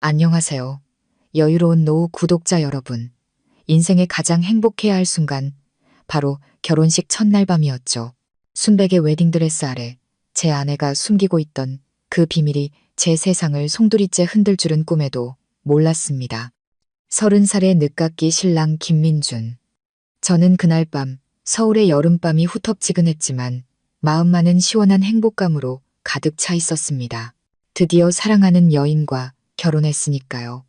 안녕하세요. 여유로운 노후 구독자 여러분. 인생에 가장 행복해야 할 순간, 바로 결혼식 첫날 밤이었죠. 순백의 웨딩드레스 아래 제 아내가 숨기고 있던 그 비밀이 제 세상을 송두리째 흔들 줄은 꿈에도 몰랐습니다. 30살의 늦깎이 신랑 김민준. 저는 그날 밤 서울의 여름밤이 후텁지근했지만 마음만은 시원한 행복감으로 가득 차 있었습니다. 드디어 사랑하는 여인과 결혼했으니까요.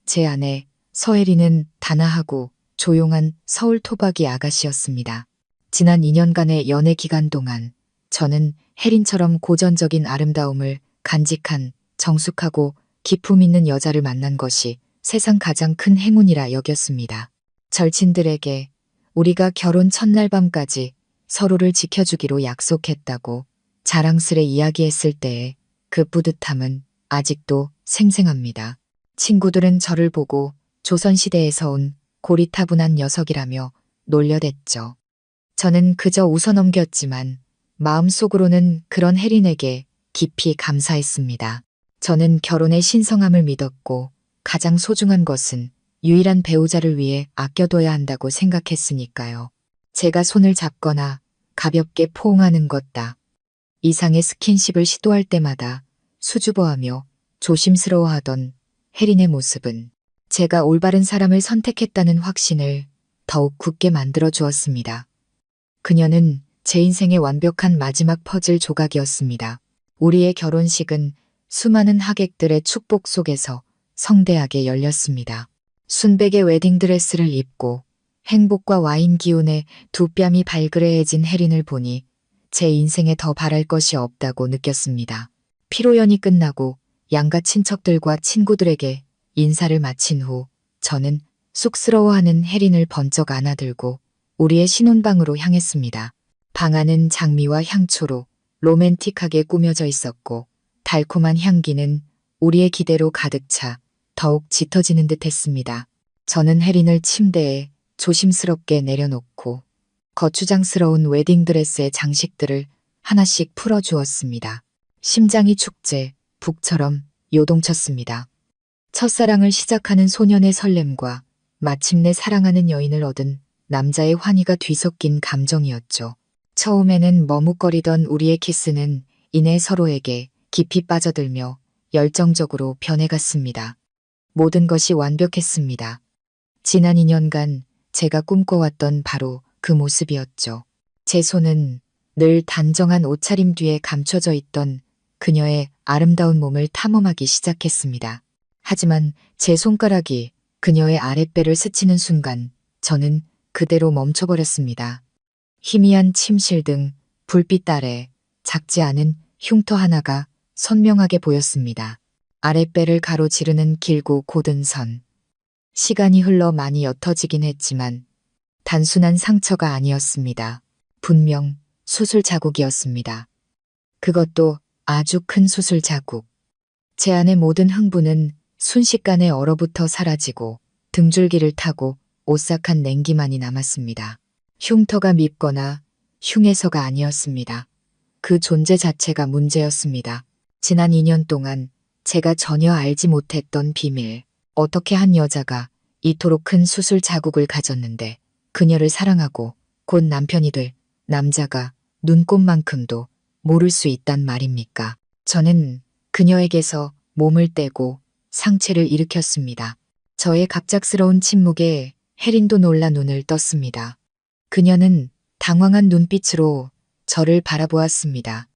제 아내 서혜리는 단아하고 조용한 서울 토박이 아가씨였습니다. 지난 2년간의 연애 기간 동안 저는 혜린처럼 고전적인 아름다움을 간직한 정숙하고 기품 있는 여자를 만난 것이 세상 가장 큰 행운이라 여겼습니다. 절친들에게 우리가 결혼 첫날 밤까지 서로를 지켜주기로 약속했다고 자랑스레 이야기했을 때의 그 뿌듯함은 아직도 생생합니다. 친구들은 저를 보고 조선시대에서 온 고리타분한 녀석이라며 놀려댔죠. 저는 그저 웃어넘겼지만 마음속으로는 그런 혜린에게 깊이 감사했습니다. 저는 결혼의 신성함을 믿었고 가장 소중한 것은 유일한 배우자를 위해 아껴둬야 한다고 생각했으니까요. 제가 손을 잡거나 가볍게 포옹하는 것다. 이상의 스킨십을 시도할 때마다 수줍어하며 조심스러워하던 혜린의 모습은 제가 올바른 사람을 선택했다는 확신을 더욱 굳게 만들어 주었습니다. 그녀는 제 인생의 완벽한 마지막 퍼즐 조각이었습니다. 우리의 결혼식은 수많은 하객들의 축복 속에서 성대하게 열렸습니다. 순백의 웨딩드레스를 입고 행복과 와인 기운에 두 뺨이 발그레해진 혜린을 보니 제 인생에 더 바랄 것이 없다고 느꼈습니다. 피로연이 끝나고 양가 친척들과 친구들에게 인사를 마친 후 저는 쑥스러워하는 혜린을 번쩍 안아들고 우리의 신혼방으로 향했습니다. 방 안은 장미와 향초로 로맨틱하게 꾸며져 있었고 달콤한 향기는 우리의 기대로 가득 차 더욱 짙어지는 듯 했습니다. 저는 혜린을 침대에 조심스럽게 내려놓고 거추장스러운 웨딩드레스의 장식들을 하나씩 풀어주었습니다. 심장이 축제, 북처럼 요동쳤습니다. 첫사랑을 시작하는 소년의 설렘과 마침내 사랑하는 여인을 얻은 남자의 환희가 뒤섞인 감정이었죠. 처음에는 머뭇거리던 우리의 키스는 이내 서로에게 깊이 빠져들며 열정적으로 변해갔습니다. 모든 것이 완벽했습니다. 지난 2년간 제가 꿈꿔왔던 바로 그 모습이었죠. 제 손은 늘 단정한 옷차림 뒤에 감춰져 있던 그녀의 아름다운 몸을 탐험하기 시작했습니다. 하지만 제 손가락이 그녀의 아랫배를 스치는 순간 저는 그대로 멈춰버렸습니다. 희미한 침실 등 불빛 아래 작지 않은 흉터 하나가 선명하게 보였습니다. 아랫배를 가로지르는 길고 곧은 선. 시간이 흘러 많이 옅어지긴 했지만 단순한 상처가 아니었습니다. 분명 수술 자국이었습니다. 그것도 아주 큰 수술 자국. 제 안의 모든 흥분은 순식간에 얼어붙어 사라지고 등줄기를 타고 오싹한 냉기만이 남았습니다. 흉터가 밉거나 흉해서가 아니었습니다. 그 존재 자체가 문제였습니다. 지난 2년 동안 제가 전혀 알지 못했던 비밀. 어떻게 한 여자가 이토록 큰 수술 자국을 가졌는데 그녀를 사랑하고 곧 남편이 될 남자가 눈꼽만큼도 모를 수 있단 말입니까? 저는 그녀에게서 몸을 떼고 상체를 일으켰습니다. 저의 갑작스러운 침묵에 혜린도 놀라 눈을 떴습니다. 그녀는 당황한 눈빛으로 저를 바라보았습니다.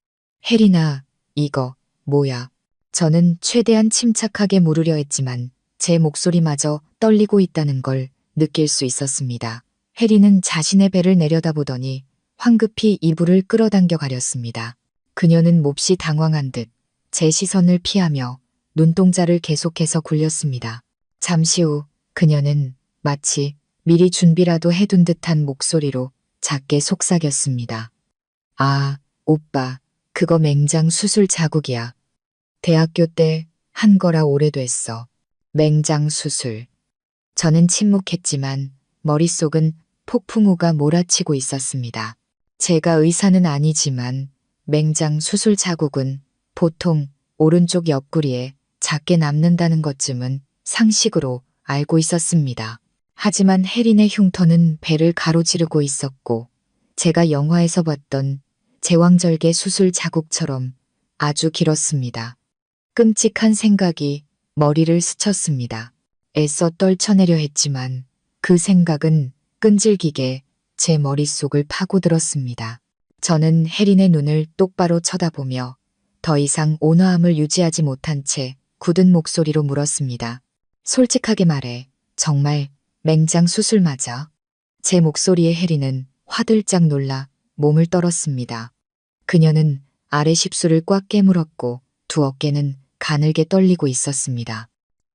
혜린아, 이거 뭐야? 저는 최대한 침착하게 물으려 했지만 제 목소리마저 떨리고 있다는 걸 느낄 수 있었습니다. 혜린은 자신의 배를 내려다보더니 황급히 이불을 끌어당겨 가렸습니다. 그녀는 몹시 당황한 듯 제 시선을 피하며 눈동자를 계속해서 굴렸습니다. 잠시 후 그녀는 마치 미리 준비라도 해둔 듯한 목소리로 작게 속삭였습니다. 아, 오빠, 그거 맹장 수술 자국이야. 대학교 때 한 거라 오래됐어. 맹장 수술. 저는 침묵했지만 머릿속은 폭풍우가 몰아치고 있었습니다. 제가 의사는 아니지만 맹장 수술 자국은 보통 오른쪽 옆구리에 작게 남는다는 것쯤은 상식으로 알고 있었습니다. 하지만 혜린의 흉터는 배를 가로지르고 있었고 제가 영화에서 봤던 제왕절개 수술 자국처럼 아주 길었습니다. 끔찍한 생각이 머리를 스쳤습니다. 애써 떨쳐내려 했지만 그 생각은 끈질기게 제 머릿속을 파고들었습니다. 저는 혜린의 눈을 똑바로 쳐다보며 더 이상 온화함을 유지하지 못한 채 굳은 목소리로 물었습니다. 솔직하게 말해, 정말 맹장 수술 맞아? 제 목소리에 혜린은 화들짝 놀라 몸을 떨었습니다. 그녀는 아래 십술을 꽉 깨물었고 두 어깨는 가늘게 떨리고 있었습니다.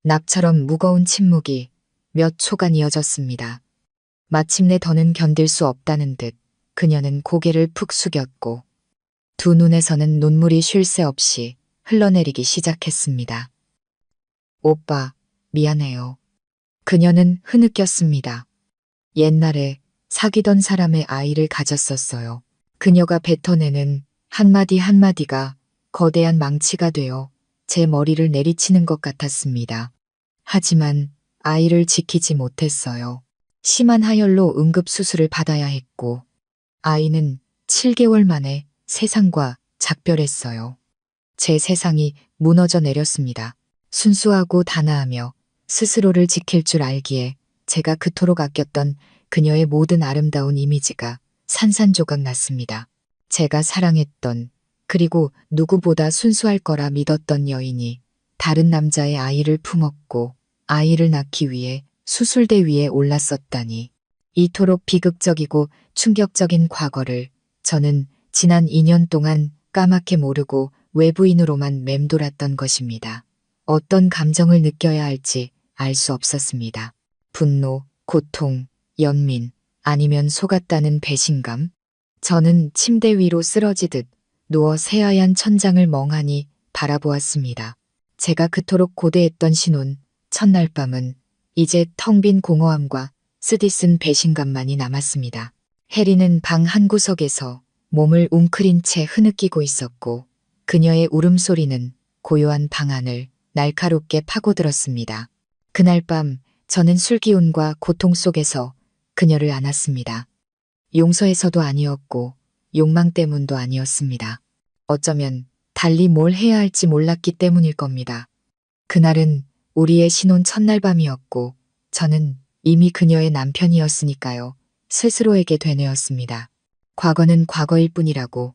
납처럼 무거운 침묵이 몇 초간 이어졌습니다. 마침내 더는 견딜 수 없다는 듯 그녀는 고개를 푹 숙였고 두 눈에서는 눈물이 쉴 새 없이 흘러내리기 시작했습니다. 오빠, 미안해요. 그녀는 흐느꼈습니다. 옛날에 사귀던 사람의 아이를 가졌었어요. 그녀가 뱉어내는 한마디 한마디가 거대한 망치가 되어 제 머리를 내리치는 것 같았습니다. 하지만 아이를 지키지 못했어요. 심한 하열로 응급수술을 받아야 했고 아이는 7개월 만에 세상과 작별했어요. 제 세상이 무너져 내렸습니다. 순수하고 단아하며 스스로를 지킬 줄 알기에 제가 그토록 아꼈던 그녀의 모든 아름다운 이미지가 산산조각 났습니다. 제가 사랑했던 그리고 누구보다 순수할 거라 믿었던 여인이 다른 남자의 아이를 품었고 아이를 낳기 위해 수술대 위에 올랐었다니. 이토록 비극적이고 충격적인 과거를 저는 지난 2년 동안 까맣게 모르고 외부인으로만 맴돌았던 것입니다. 어떤 감정을 느껴야 할지 알 수 없었습니다. 분노, 고통, 연민, 아니면 속았다는 배신감? 저는 침대 위로 쓰러지듯 누워 새하얀 천장을 멍하니 바라보았습니다. 제가 그토록 고대했던 신혼, 첫날 밤은 이제 텅 빈 공허함과 쓰디쓴 배신감만이 남았습니다. 혜리는 방 한구석에서 몸을 웅크린 채 흐느끼고 있었고 그녀의 울음소리는 고요한 방안을 날카롭게 파고들었습니다. 그날 밤 저는 술기운과 고통 속에서 그녀를 안았습니다. 용서해서도 아니었고 욕망 때문도 아니었습니다. 어쩌면 달리 뭘 해야 할지 몰랐기 때문일 겁니다. 그날은 우리의 신혼 첫날 밤이었고 저는 이미 그녀의 남편이었으니까요. 스스로에게 되뇌었습니다. 과거는 과거일 뿐이라고,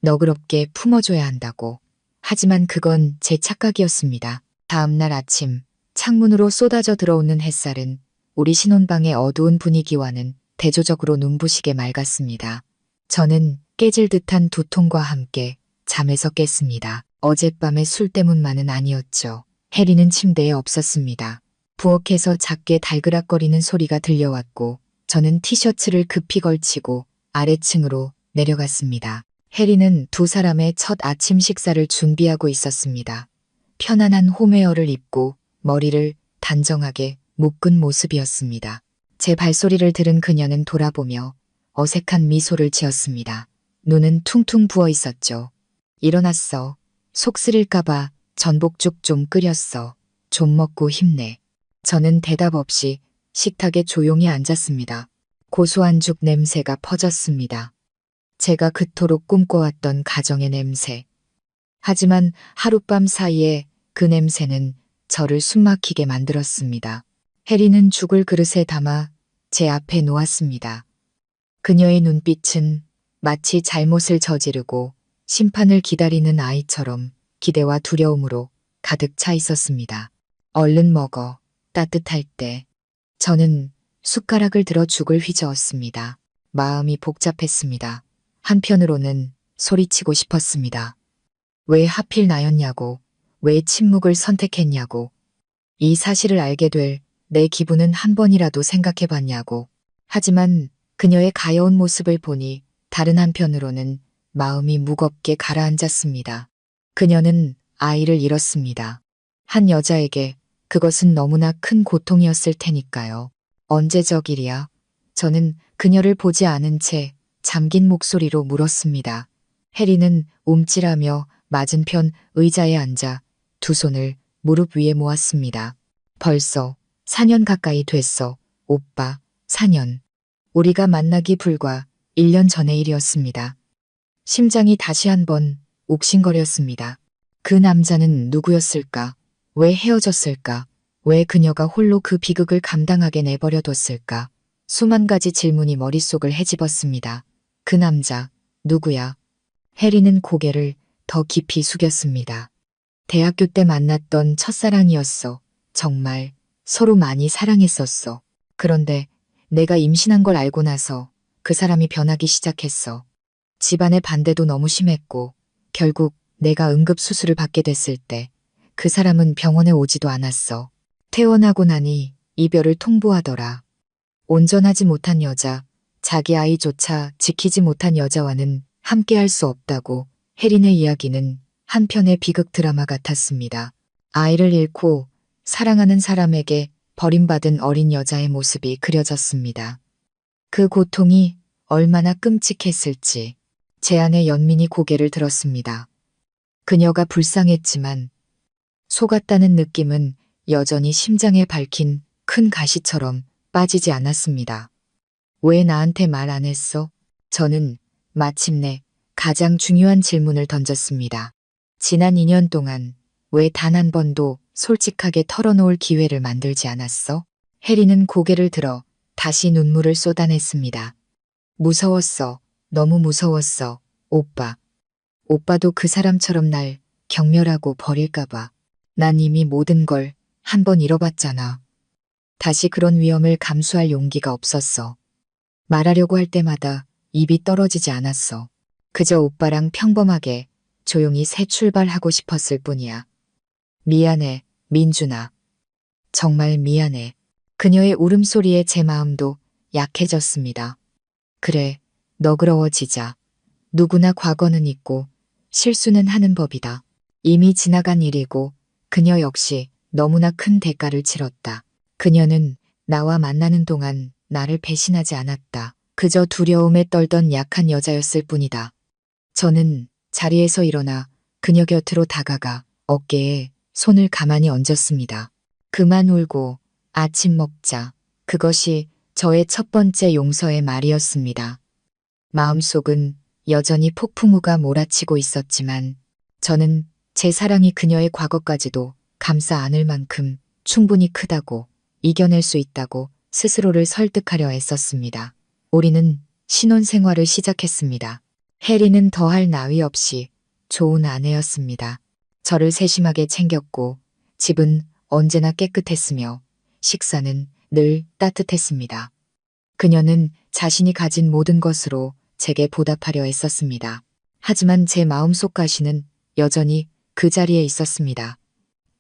너그럽게 품어줘야 한다고. 하지만 그건 제 착각이었습니다. 다음날 아침 창문으로 쏟아져 들어오는 햇살은 우리 신혼방의 어두운 분위기와는 대조적으로 눈부시게 맑았습니다. 저는 깨질 듯한 두통과 함께 잠에서 깼습니다. 어젯밤의 술 때문만은 아니었죠. 혜리는 침대에 없었습니다. 부엌에서 작게 달그락거리는 소리가 들려왔고 저는 티셔츠를 급히 걸치고 아래층으로 내려갔습니다. 혜리는 두 사람의 첫 아침 식사를 준비하고 있었습니다. 편안한 홈웨어를 입고 머리를 단정하게 묶은 모습이었습니다. 제 발소리를 들은 그녀는 돌아보며 어색한 미소를 지었습니다. 눈은 퉁퉁 부어 있었죠. 일어났어. 속 쓰릴까봐 전복죽 좀 끓였어. 좀 먹고 힘내. 저는 대답 없이 식탁에 조용히 앉았습니다. 고소한 죽 냄새가 퍼졌습니다. 제가 그토록 꿈꿔왔던 가정의 냄새. 하지만 하룻밤 사이에 그 냄새는 저를 숨막히게 만들었습니다. 혜리는 죽을 그릇에 담아 제 앞에 놓았습니다. 그녀의 눈빛은 마치 잘못을 저지르고 심판을 기다리는 아이처럼 기대와 두려움으로 가득 차 있었습니다. 얼른 먹어. 따뜻할 때. 저는 숟가락을 들어 죽을 휘저었습니다. 마음이 복잡했습니다. 한편으로는 소리치고 싶었습니다. 왜 하필 나였냐고, 왜 침묵을 선택했냐고, 이 사실을 알게 될 내 기분은 한 번이라도 생각해봤냐고. 하지만 그녀의 가여운 모습을 보니 다른 한편으로는 마음이 무겁게 가라앉았습니다. 그녀는 아이를 잃었습니다. 한 여자에게 그것은 너무나 큰 고통이었을 테니까요. 언제적 일이야? 저는 그녀를 보지 않은 채 잠긴 목소리로 물었습니다. 혜리는 움찔하며 맞은편 의자에 앉아 두 손을 무릎 위에 모았습니다. 벌써 4년 가까이 됐어. 오빠, 4년. 우리가 만나기 불과 1년 전의 일이었습니다. 심장이 다시 한번 옥신거렸습니다. 그 남자는 누구였을까? 왜 헤어졌을까? 왜 그녀가 홀로 그 비극을 감당하게 내버려뒀을까? 수만 가지 질문이 머릿속을 헤집었습니다. 그 남자, 누구야? 해리는 고개를 더 깊이 숙였습니다. 대학교 때 만났던 첫사랑이었어. 정말 서로 많이 사랑했었어. 그런데 내가 임신한 걸 알고 나서 그 사람이 변하기 시작했어. 집안의 반대도 너무 심했고 결국 내가 응급수술을 받게 됐을 때 그 사람은 병원에 오지도 않았어. 퇴원하고 나니 이별을 통보하더라. 온전하지 못한 여자, 자기 아이조차 지키지 못한 여자와는 함께할 수 없다고 혜린의 이야기는 한편의 비극 드라마 같았습니다. 아이를 잃고 사랑하는 사람에게 버림받은 어린 여자의 모습이 그려졌습니다. 그 고통이 얼마나 끔찍했을지 제 아내 연민이 고개를 들었습니다. 그녀가 불쌍했지만 속았다는 느낌은 여전히 심장에 박힌 큰 가시처럼 빠지지 않았습니다. 왜 나한테 말 안 했어? 저는 마침내 가장 중요한 질문을 던졌습니다. 지난 2년 동안 왜 단 한 번도 솔직하게 털어놓을 기회를 만들지 않았어? 혜리는 고개를 들어 다시 눈물을 쏟아냈습니다. 무서웠어. 너무 무서웠어. 오빠. 오빠도 그 사람처럼 날 경멸하고 버릴까봐. 난 이미 모든 걸 한 번 잃어봤잖아. 다시 그런 위험을 감수할 용기가 없었어. 말하려고 할 때마다 입이 떨어지지 않았어. 그저 오빠랑 평범하게 조용히 새 출발하고 싶었을 뿐이야. 미안해, 민준아. 정말 미안해. 그녀의 울음소리에 제 마음도 약해졌습니다. 그래, 너그러워지자. 누구나 과거는 있고 실수는 하는 법이다. 이미 지나간 일이고 그녀 역시 너무나 큰 대가를 치렀다. 그녀는 나와 만나는 동안 나를 배신하지 않았다. 그저 두려움에 떨던 약한 여자였을 뿐이다. 저는 자리에서 일어나 그녀 곁으로 다가가 어깨에 손을 가만히 얹었습니다. 그만 울고 아침 먹자. 그것이 저의 첫 번째 용서의 말이었습니다. 마음속은 여전히 폭풍우가 몰아치고 있었지만 저는 제 사랑이 그녀의 과거까지도 감싸 안을 만큼 충분히 크다고 이겨낼 수 있다고 스스로를 설득하려 애썼습니다. 우리는 신혼생활을 시작했습니다. 해리는 더할 나위 없이 좋은 아내였습니다. 저를 세심하게 챙겼고 집은 언제나 깨끗했으며 식사는 늘 따뜻했습니다. 그녀는 자신이 가진 모든 것으로 제게 보답하려 애썼습니다. 하지만 제 마음속 가시는 여전히 그 자리에 있었습니다.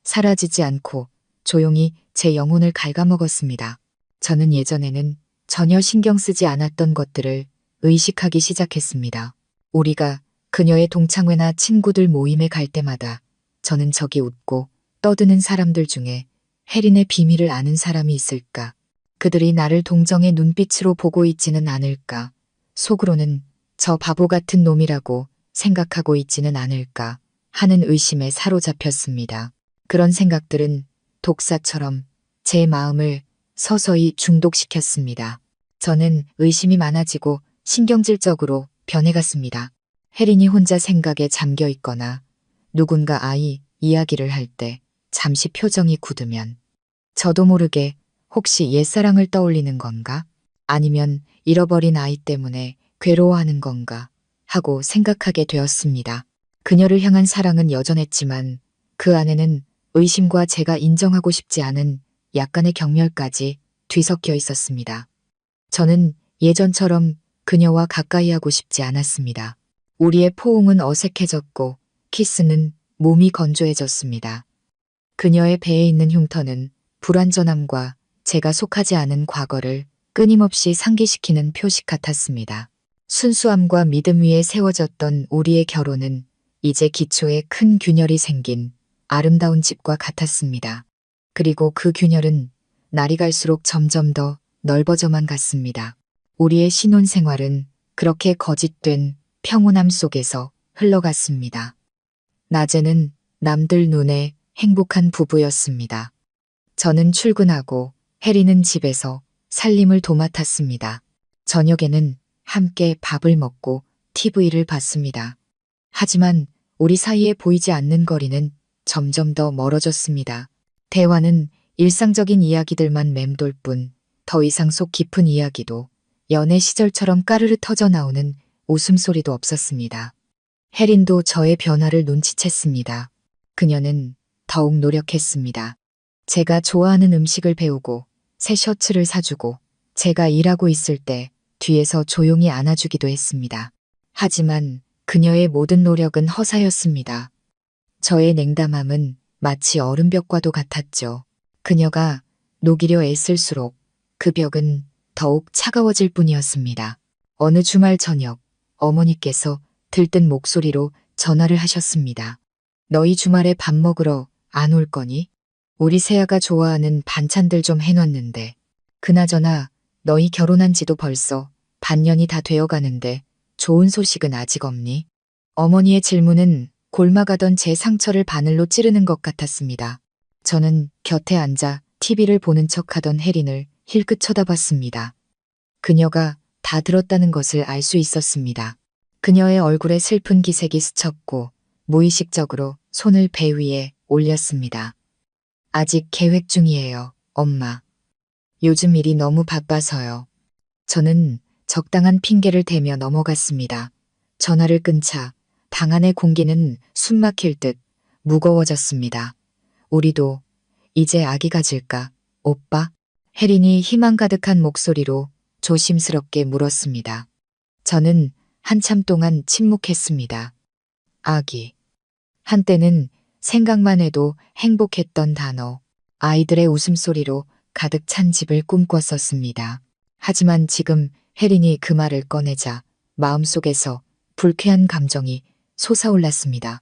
사라지지 않고 조용히 제 영혼을 갉아먹었습니다. 저는 예전에는 전혀 신경 쓰지 않았던 것들을 의식하기 시작했습니다. 우리가 그녀의 동창회나 친구들 모임에 갈 때마다 저는 저기 웃고 떠드는 사람들 중에 혜린의 비밀을 아는 사람이 있을까? 그들이 나를 동정의 눈빛으로 보고 있지는 않을까? 속으로는 저 바보 같은 놈이라고 생각하고 있지는 않을까 하는 의심에 사로잡혔습니다. 그런 생각들은 독사처럼 제 마음을 서서히 중독시켰습니다. 저는 의심이 많아지고 신경질적으로 변해갔습니다. 혜린이 혼자 생각에 잠겨 있거나 누군가 아이 이야기를 할 때 잠시 표정이 굳으면 저도 모르게 혹시 옛사랑을 떠올리는 건가? 아니면 잃어버린 아이 때문에 괴로워하는 건가? 하고 생각하게 되었습니다. 그녀를 향한 사랑은 여전했지만 그 안에는 의심과 제가 인정하고 싶지 않은 약간의 경멸까지 뒤섞여 있었습니다. 저는 예전처럼 그녀와 가까이 하고 싶지 않았습니다. 우리의 포옹은 어색해졌고 키스는 몸이 건조해졌습니다. 그녀의 배에 있는 흉터는 불완전함과 제가 속하지 않은 과거를 끊임없이 상기시키는 표식 같았습니다. 순수함과 믿음 위에 세워졌던 우리의 결혼은 이제 기초에 큰 균열이 생긴 아름다운 집과 같았습니다. 그리고 그 균열은 날이 갈수록 점점 더 넓어져만 갔습니다. 우리의 신혼생활은 그렇게 거짓된 평온함 속에서 흘러갔습니다. 낮에는 남들 눈에 행복한 부부였습니다. 저는 출근하고 혜리는 집에서 살림을 도맡았습니다. 저녁에는 함께 밥을 먹고 TV를 봤습니다. 하지만 우리 사이에 보이지 않는 거리는 점점 더 멀어졌습니다. 대화는 일상적인 이야기들만 맴돌 뿐 더 이상 속 깊은 이야기도 연애 시절처럼 까르르 터져 나오는 웃음소리도 없었습니다. 혜린도 저의 변화를 눈치챘습니다. 그녀는 더욱 노력했습니다. 제가 좋아하는 음식을 배우고 새 셔츠를 사주고 제가 일하고 있을 때 뒤에서 조용히 안아주기도 했습니다. 하지만 그녀의 모든 노력은 허사였습니다. 저의 냉담함은 마치 얼음벽과도 같았죠. 그녀가 녹이려 애쓸수록 그 벽은 더욱 차가워질 뿐이었습니다. 어느 주말 저녁 어머니께서 들뜬 목소리로 전화를 하셨습니다. 너희 주말에 밥 먹으러 안 올 거니? 우리 세아가 좋아하는 반찬들 좀 해놨는데. 그나저나 너희 결혼한 지도 벌써 반년이 다 되어 가는데 좋은 소식은 아직 없니? 어머니의 질문은 골마가던 제 상처를 바늘로 찌르는 것 같았습니다. 저는 곁에 앉아 TV를 보는 척하던 혜린을 힐끗 쳐다봤습니다. 그녀가 다 들었다는 것을 알 수 있었습니다. 그녀의 얼굴에 슬픈 기색이 스쳤고 무의식적으로 손을 배 위에 올렸습니다. 아직 계획 중이에요, 엄마. 요즘 일이 너무 바빠서요. 저는 적당한 핑계를 대며 넘어갔습니다. 전화를 끊자 방 안의 공기는 숨막힐 듯 무거워졌습니다. 우리도 이제 아기 가질까, 오빠? 혜린이 희망 가득한 목소리로 조심스럽게 물었습니다. 저는 한참 동안 침묵했습니다. 아기. 한때는 생각만 해도 행복했던 단어, 아이들의 웃음소리로 가득 찬 집을 꿈꿨었습니다. 하지만 지금 혜린이 그 말을 꺼내자 마음속에서 불쾌한 감정이 솟아올랐습니다.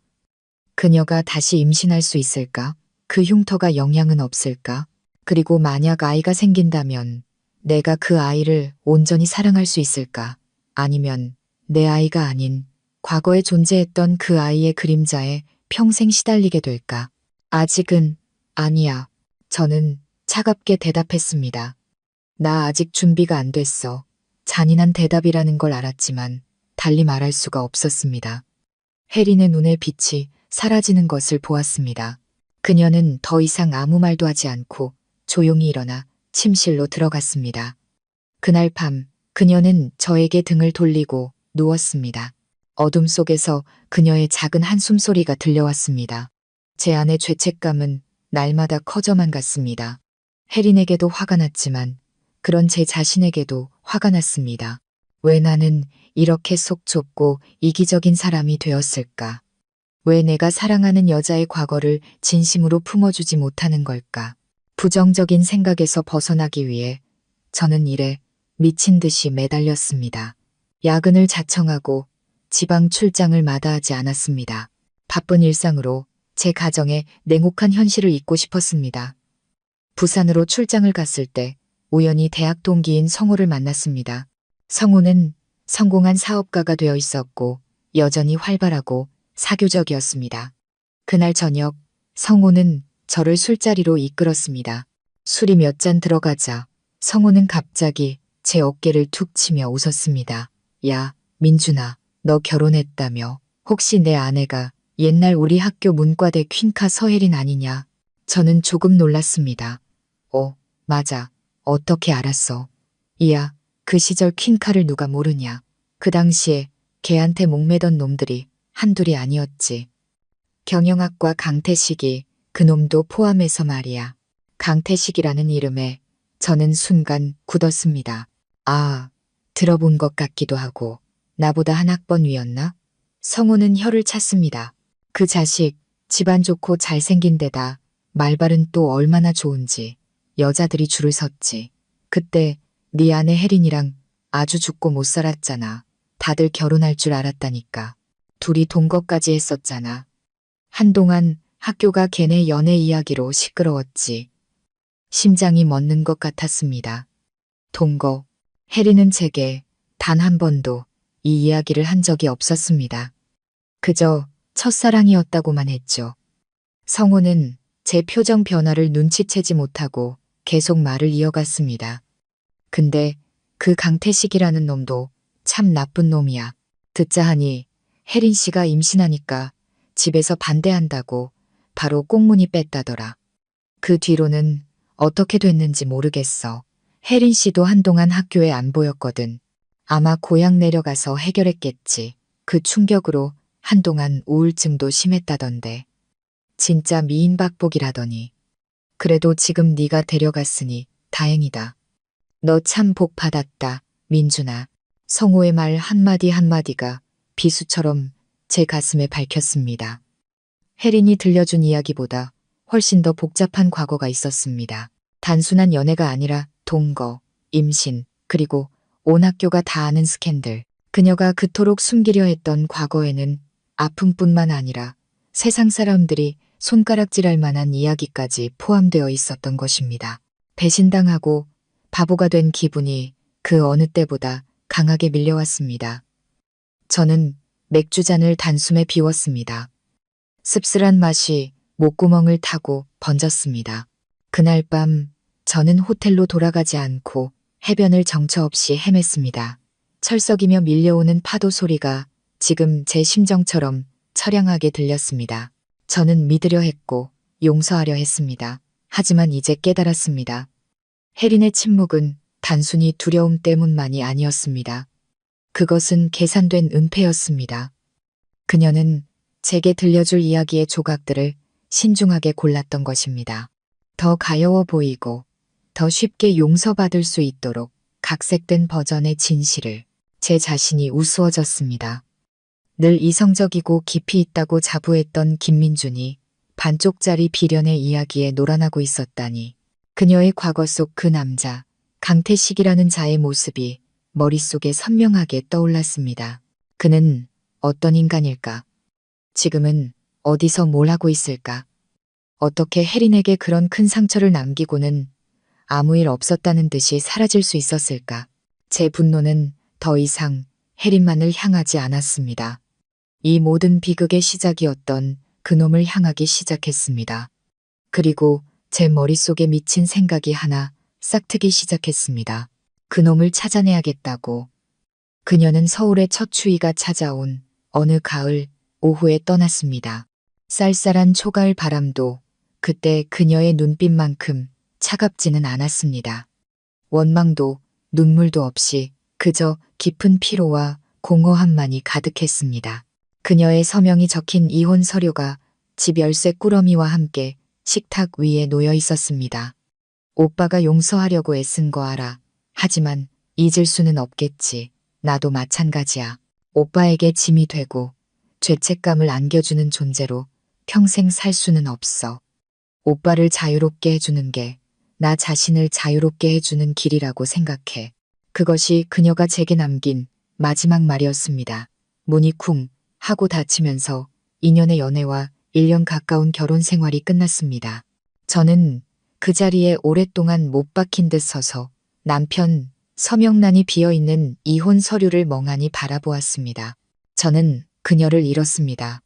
그녀가 다시 임신할 수 있을까? 그 흉터가 영향은 없을까? 그리고 만약 아이가 생긴다면 내가 그 아이를 온전히 사랑할 수 있을까? 아니면 내 아이가 아닌 과거에 존재했던 그 아이의 그림자에 평생 시달리게 될까? 아직은 아니야. 저는 차갑게 대답했습니다. 나 아직 준비가 안 됐어. 잔인한 대답이라는 걸 알았지만 달리 말할 수가 없었습니다. 혜린의 눈에 빛이 사라지는 것을 보았습니다. 그녀는 더 이상 아무 말도 하지 않고 조용히 일어나 침실로 들어갔습니다. 그날 밤 그녀는 저에게 등을 돌리고 누웠습니다. 어둠 속에서 그녀의 작은 한숨 소리가 들려왔습니다. 제 안의 죄책감은 날마다 커져만 갔습니다. 혜린에게도 화가 났지만 그런 제 자신에게도 화가 났습니다. 왜 나는 이렇게 속 좁고 이기적인 사람이 되었을까? 왜 내가 사랑하는 여자의 과거를 진심으로 품어주지 못하는 걸까? 부정적인 생각에서 벗어나기 위해 저는 일에 미친 듯이 매달렸습니다. 야근을 자청하고 지방 출장을 마다하지 않았습니다. 바쁜 일상으로 제 가정의 냉혹한 현실을 잊고 싶었습니다. 부산으로 출장을 갔을 때 우연히 대학 동기인 성호를 만났습니다. 성호는 성공한 사업가가 되어 있었고 여전히 활발하고 사교적이었습니다. 그날 저녁 성호는 저를 술자리로 이끌었습니다. 술이 몇 잔 들어가자 성호는 갑자기 제 어깨를 툭 치며 웃었습니다. 야, 민준아, 너 결혼했다며? 혹시 내 아내가 옛날 우리 학교 문과대 퀸카 서혜린 아니냐? 저는 조금 놀랐습니다. 맞아. 어떻게 알았어? 이야, 그 시절 퀸카를 누가 모르냐. 그 당시에 걔한테 목매던 놈들이 한둘이 아니었지. 경영학과 강태식이 그놈도 포함해서 말이야. 강태식이라는 이름에 저는 순간 굳었습니다. 아, 들어본 것 같기도 하고 나보다 한 학번 위였나? 성우는 혀를 찼습니다. 그 자식 집안 좋고 잘생긴 데다 말발은 또 얼마나 좋은지 여자들이 줄을 섰지. 그때 네 아내 혜린이랑 아주 죽고 못 살았잖아. 다들 결혼할 줄 알았다니까. 둘이 동거까지 했었잖아. 한동안 학교가 걔네 연애 이야기로 시끄러웠지. 심장이 멎는 것 같았습니다. 동거. 혜린은 제게 단 한 번도 이 이야기를 한 적이 없었습니다. 그저 첫사랑이었다고만 했죠. 성우는 제 표정 변화를 눈치채지 못하고 계속 말을 이어갔습니다. 근데 그 강태식이라는 놈도 참 나쁜 놈이야. 듣자 하니 혜린 씨가 임신하니까 집에서 반대한다고 바로 꽁무니 뺐다더라. 그 뒤로는 어떻게 됐는지 모르겠어. 혜린 씨도 한동안 학교에 안 보였거든. 아마 고향 내려가서 해결했겠지. 그 충격으로 한동안 우울증도 심했다던데. 진짜 미인박복이라더니. 그래도 지금 네가 데려갔으니 다행이다. 너 참 복 받았다, 민준아. 성호의 말 한마디 한마디가 비수처럼 제 가슴에 밝혔습니다. 혜린이 들려준 이야기보다 훨씬 더 복잡한 과거가 있었습니다. 단순한 연애가 아니라 동거, 임신, 그리고 온 학교가 다 아는 스캔들. 그녀가 그토록 숨기려 했던 과거에는 아픔뿐만 아니라 세상 사람들이 손가락질할 만한 이야기까지 포함되어 있었던 것입니다. 배신당하고 바보가 된 기분이 그 어느 때보다 강하게 밀려왔습니다. 저는 맥주잔을 단숨에 비웠습니다. 씁쓸한 맛이 목구멍을 타고 번졌습니다. 그날 밤 저는 호텔로 돌아가지 않고 해변을 정처 없이 헤맸습니다. 철썩이며 밀려오는 파도 소리가 지금 제 심정처럼 처량하게 들렸습니다. 저는 믿으려 했고 용서하려 했습니다. 하지만 이제 깨달았습니다. 혜린의 침묵은 단순히 두려움 때문만이 아니었습니다. 그것은 계산된 은폐였습니다. 그녀는 제게 들려줄 이야기의 조각들을 신중하게 골랐던 것입니다. 더 가여워 보이고 더 쉽게 용서받을 수 있도록 각색된 버전의 진실을. 제 자신이 우스워졌습니다. 늘 이성적이고 깊이 있다고 자부했던 김민준이 반쪽짜리 비련의 이야기에 놀아나고 있었다니. 그녀의 과거 속 그 남자, 강태식이라는 자의 모습이 머릿속에 선명하게 떠올랐습니다. 그는 어떤 인간일까? 지금은 어디서 뭘 하고 있을까? 어떻게 혜린에게 그런 큰 상처를 남기고는 아무 일 없었다는 듯이 사라질 수 있었을까? 제 분노는 더 이상 혜린만을 향하지 않았습니다. 이 모든 비극의 시작이었던 그놈을 향하기 시작했습니다. 그리고 제 머릿속에 미친 생각이 하나 싹트기 시작했습니다. 그놈을 찾아내야겠다고. 그녀는 서울의 첫 추위가 찾아온 어느 가을 오후에 떠났습니다. 쌀쌀한 초가을 바람도 그때 그녀의 눈빛만큼 차갑지는 않았습니다. 원망도 눈물도 없이 그저 깊은 피로와 공허함만이 가득했습니다. 그녀의 서명이 적힌 이혼 서류가 집 열쇠 꾸러미와 함께 식탁 위에 놓여 있었습니다. 오빠가 용서하려고 애쓴 거 알아. 하지만 잊을 수는 없겠지. 나도 마찬가지야. 오빠에게 짐이 되고 죄책감을 안겨주는 존재로 평생 살 수는 없어. 오빠를 자유롭게 해주는 게 나 자신을 자유롭게 해주는 길이라고 생각해. 그것이 그녀가 제게 남긴 마지막 말이었습니다. 문이 쿵 하고 닫히면서 2년의 연애와 1년 가까운 결혼 생활이 끝났습니다. 저는 그 자리에 오랫동안 못 박힌 듯 서서 남편 서명란이 비어있는 이혼 서류를 멍하니 바라보았습니다. 저는 그녀를 잃었습니다.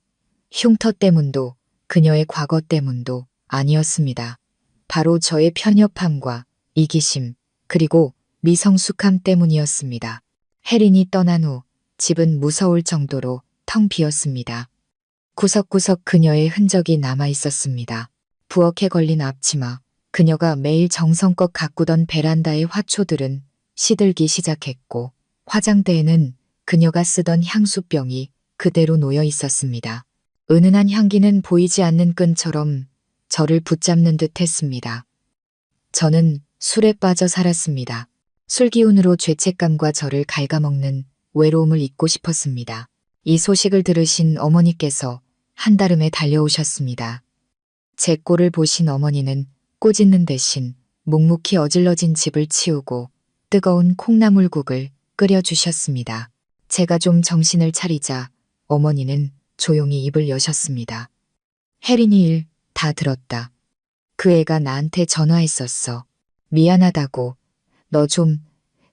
흉터 때문도 그녀의 과거 때문도 아니었습니다. 바로 저의 편협함과 이기심 그리고 미성숙함 때문이었습니다. 혜린이 떠난 후 집은 무서울 정도로 텅 비었습니다. 구석구석 그녀의 흔적이 남아 있었습니다. 부엌에 걸린 앞치마, 그녀가 매일 정성껏 가꾸던 베란다의 화초들은 시들기 시작했고 화장대에는 그녀가 쓰던 향수병이 그대로 놓여 있었습니다. 은은한 향기는 보이지 않는 끈처럼 저를 붙잡는 듯 했습니다. 저는 술에 빠져 살았습니다. 술 기운으로 죄책감과 저를 갉아먹는 외로움을 잊고 싶었습니다. 이 소식을 들으신 어머니께서 한달음에 달려오셨습니다. 제 꼴을 보신 어머니는 꼬짓는 대신 묵묵히 어질러진 집을 치우고 뜨거운 콩나물국을 끓여주셨습니다. 제가 좀 정신을 차리자 어머니는 조용히 입을 여셨습니다. 혜린이 일 다 들었다. 그 애가 나한테 전화했었어. 미안하다고, 너 좀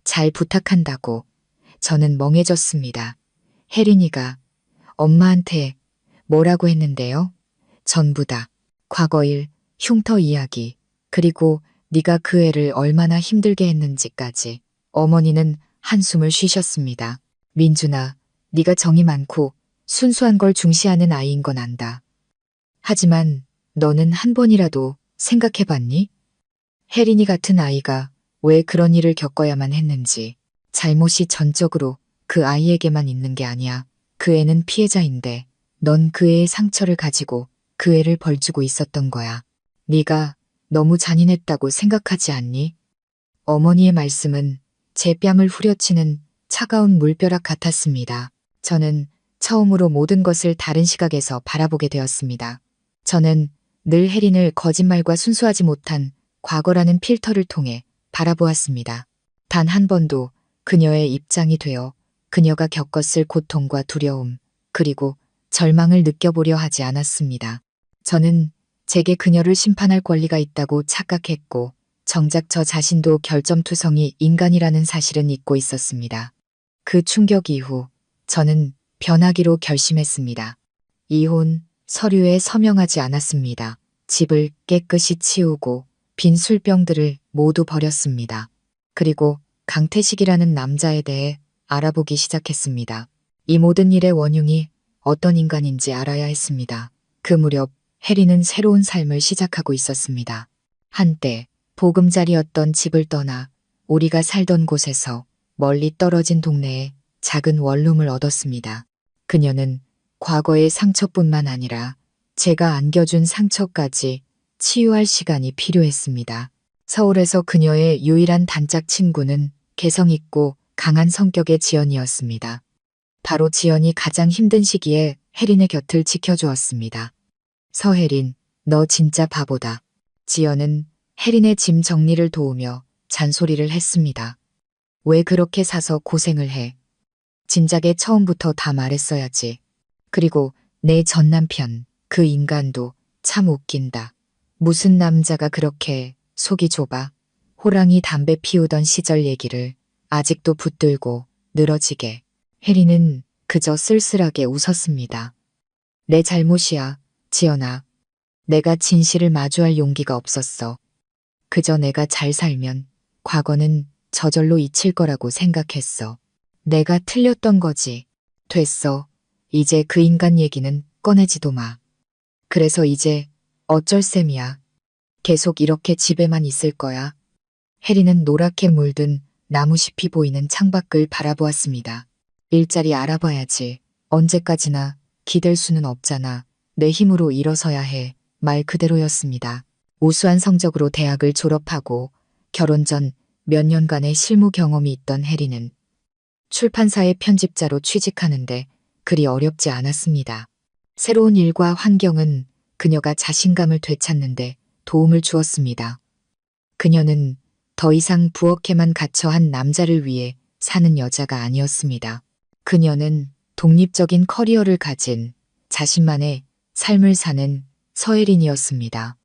잘 부탁한다고. 저는 멍해졌습니다. 혜린이가 엄마한테 뭐라고 했는데요? 전부 다. 과거 일, 흉터 이야기, 그리고 네가 그 애를 얼마나 힘들게 했는지까지. 어머니는 한숨을 쉬셨습니다. 민준아, 네가 정이 많고 순수한 걸 중시하는 아이인 건 안다. 하지만 너는 한 번이라도 생각해봤니? 혜린이 같은 아이가 왜 그런 일을 겪어야만 했는지. 잘못이 전적으로 그 아이에게만 있는 게 아니야. 그 애는 피해자인데 넌 그 애의 상처를 가지고 그 애를 벌주고 있었던 거야. 네가 너무 잔인했다고 생각하지 않니? 어머니의 말씀은 제 뺨을 후려치는 차가운 물벼락 같았습니다. 저는 처음으로 모든 것을 다른 시각에서 바라보게 되었습니다. 저는 늘 혜린을 거짓말과 순수하지 못한 과거라는 필터를 통해 바라보았습니다. 단 한 번도 그녀의 입장이 되어 그녀가 겪었을 고통과 두려움, 그리고 절망을 느껴보려 하지 않았습니다. 저는 제게 그녀를 심판할 권리가 있다고 착각했고, 정작 저 자신도 결점투성이 인간이라는 사실은 잊고 있었습니다. 그 충격 이후 저는 변하기로 결심했습니다. 이혼 서류에 서명하지 않았습니다. 집을 깨끗이 치우고 빈 술병들을 모두 버렸습니다. 그리고 강태식이라는 남자에 대해 알아보기 시작했습니다. 이 모든 일의 원흉이 어떤 인간인지 알아야 했습니다. 그 무렵 혜리는 새로운 삶을 시작하고 있었습니다. 한때 보금자리였던 집을 떠나 우리가 살던 곳에서 멀리 떨어진 동네에 작은 원룸을 얻었습니다. 그녀는 과거의 상처뿐만 아니라 제가 안겨준 상처까지 치유할 시간이 필요했습니다. 서울에서 그녀의 유일한 단짝 친구는 개성있고 강한 성격의 지연이었습니다. 바로 지연이 가장 힘든 시기에 혜린의 곁을 지켜주었습니다. 서혜린, 너 진짜 바보다. 지연은 혜린의 짐 정리를 도우며 잔소리를 했습니다. 왜 그렇게 사서 고생을 해? 진작에 처음부터 다 말했어야지. 그리고 내 전 남편, 그 인간도 참 웃긴다. 무슨 남자가 그렇게 속이 좁아? 호랑이 담배 피우던 시절 얘기를 아직도 붙들고 늘어지게. 혜리는 그저 쓸쓸하게 웃었습니다. 내 잘못이야, 지연아. 내가 진실을 마주할 용기가 없었어. 그저 내가 잘 살면 과거는 저절로 잊힐 거라고 생각했어. 내가 틀렸던 거지. 됐어. 이제 그 인간 얘기는 꺼내지도 마. 그래서 이제 어쩔 셈이야. 계속 이렇게 집에만 있을 거야. 혜리는 노랗게 물든 나무잎이 보이는 창밖을 바라보았습니다. 일자리 알아봐야지. 언제까지나 기댈 수는 없잖아. 내 힘으로 일어서야 해. 말 그대로였습니다. 우수한 성적으로 대학을 졸업하고 결혼 전 몇 년간의 실무 경험이 있던 혜리는 출판사의 편집자로 취직하는데 그리 어렵지 않았습니다. 새로운 일과 환경은 그녀가 자신감을 되찾는데 도움을 주었습니다. 그녀는 더 이상 부엌에만 갇혀 한 남자를 위해 사는 여자가 아니었습니다. 그녀는 독립적인 커리어를 가진 자신만의 삶을 사는 서혜린이었습니다.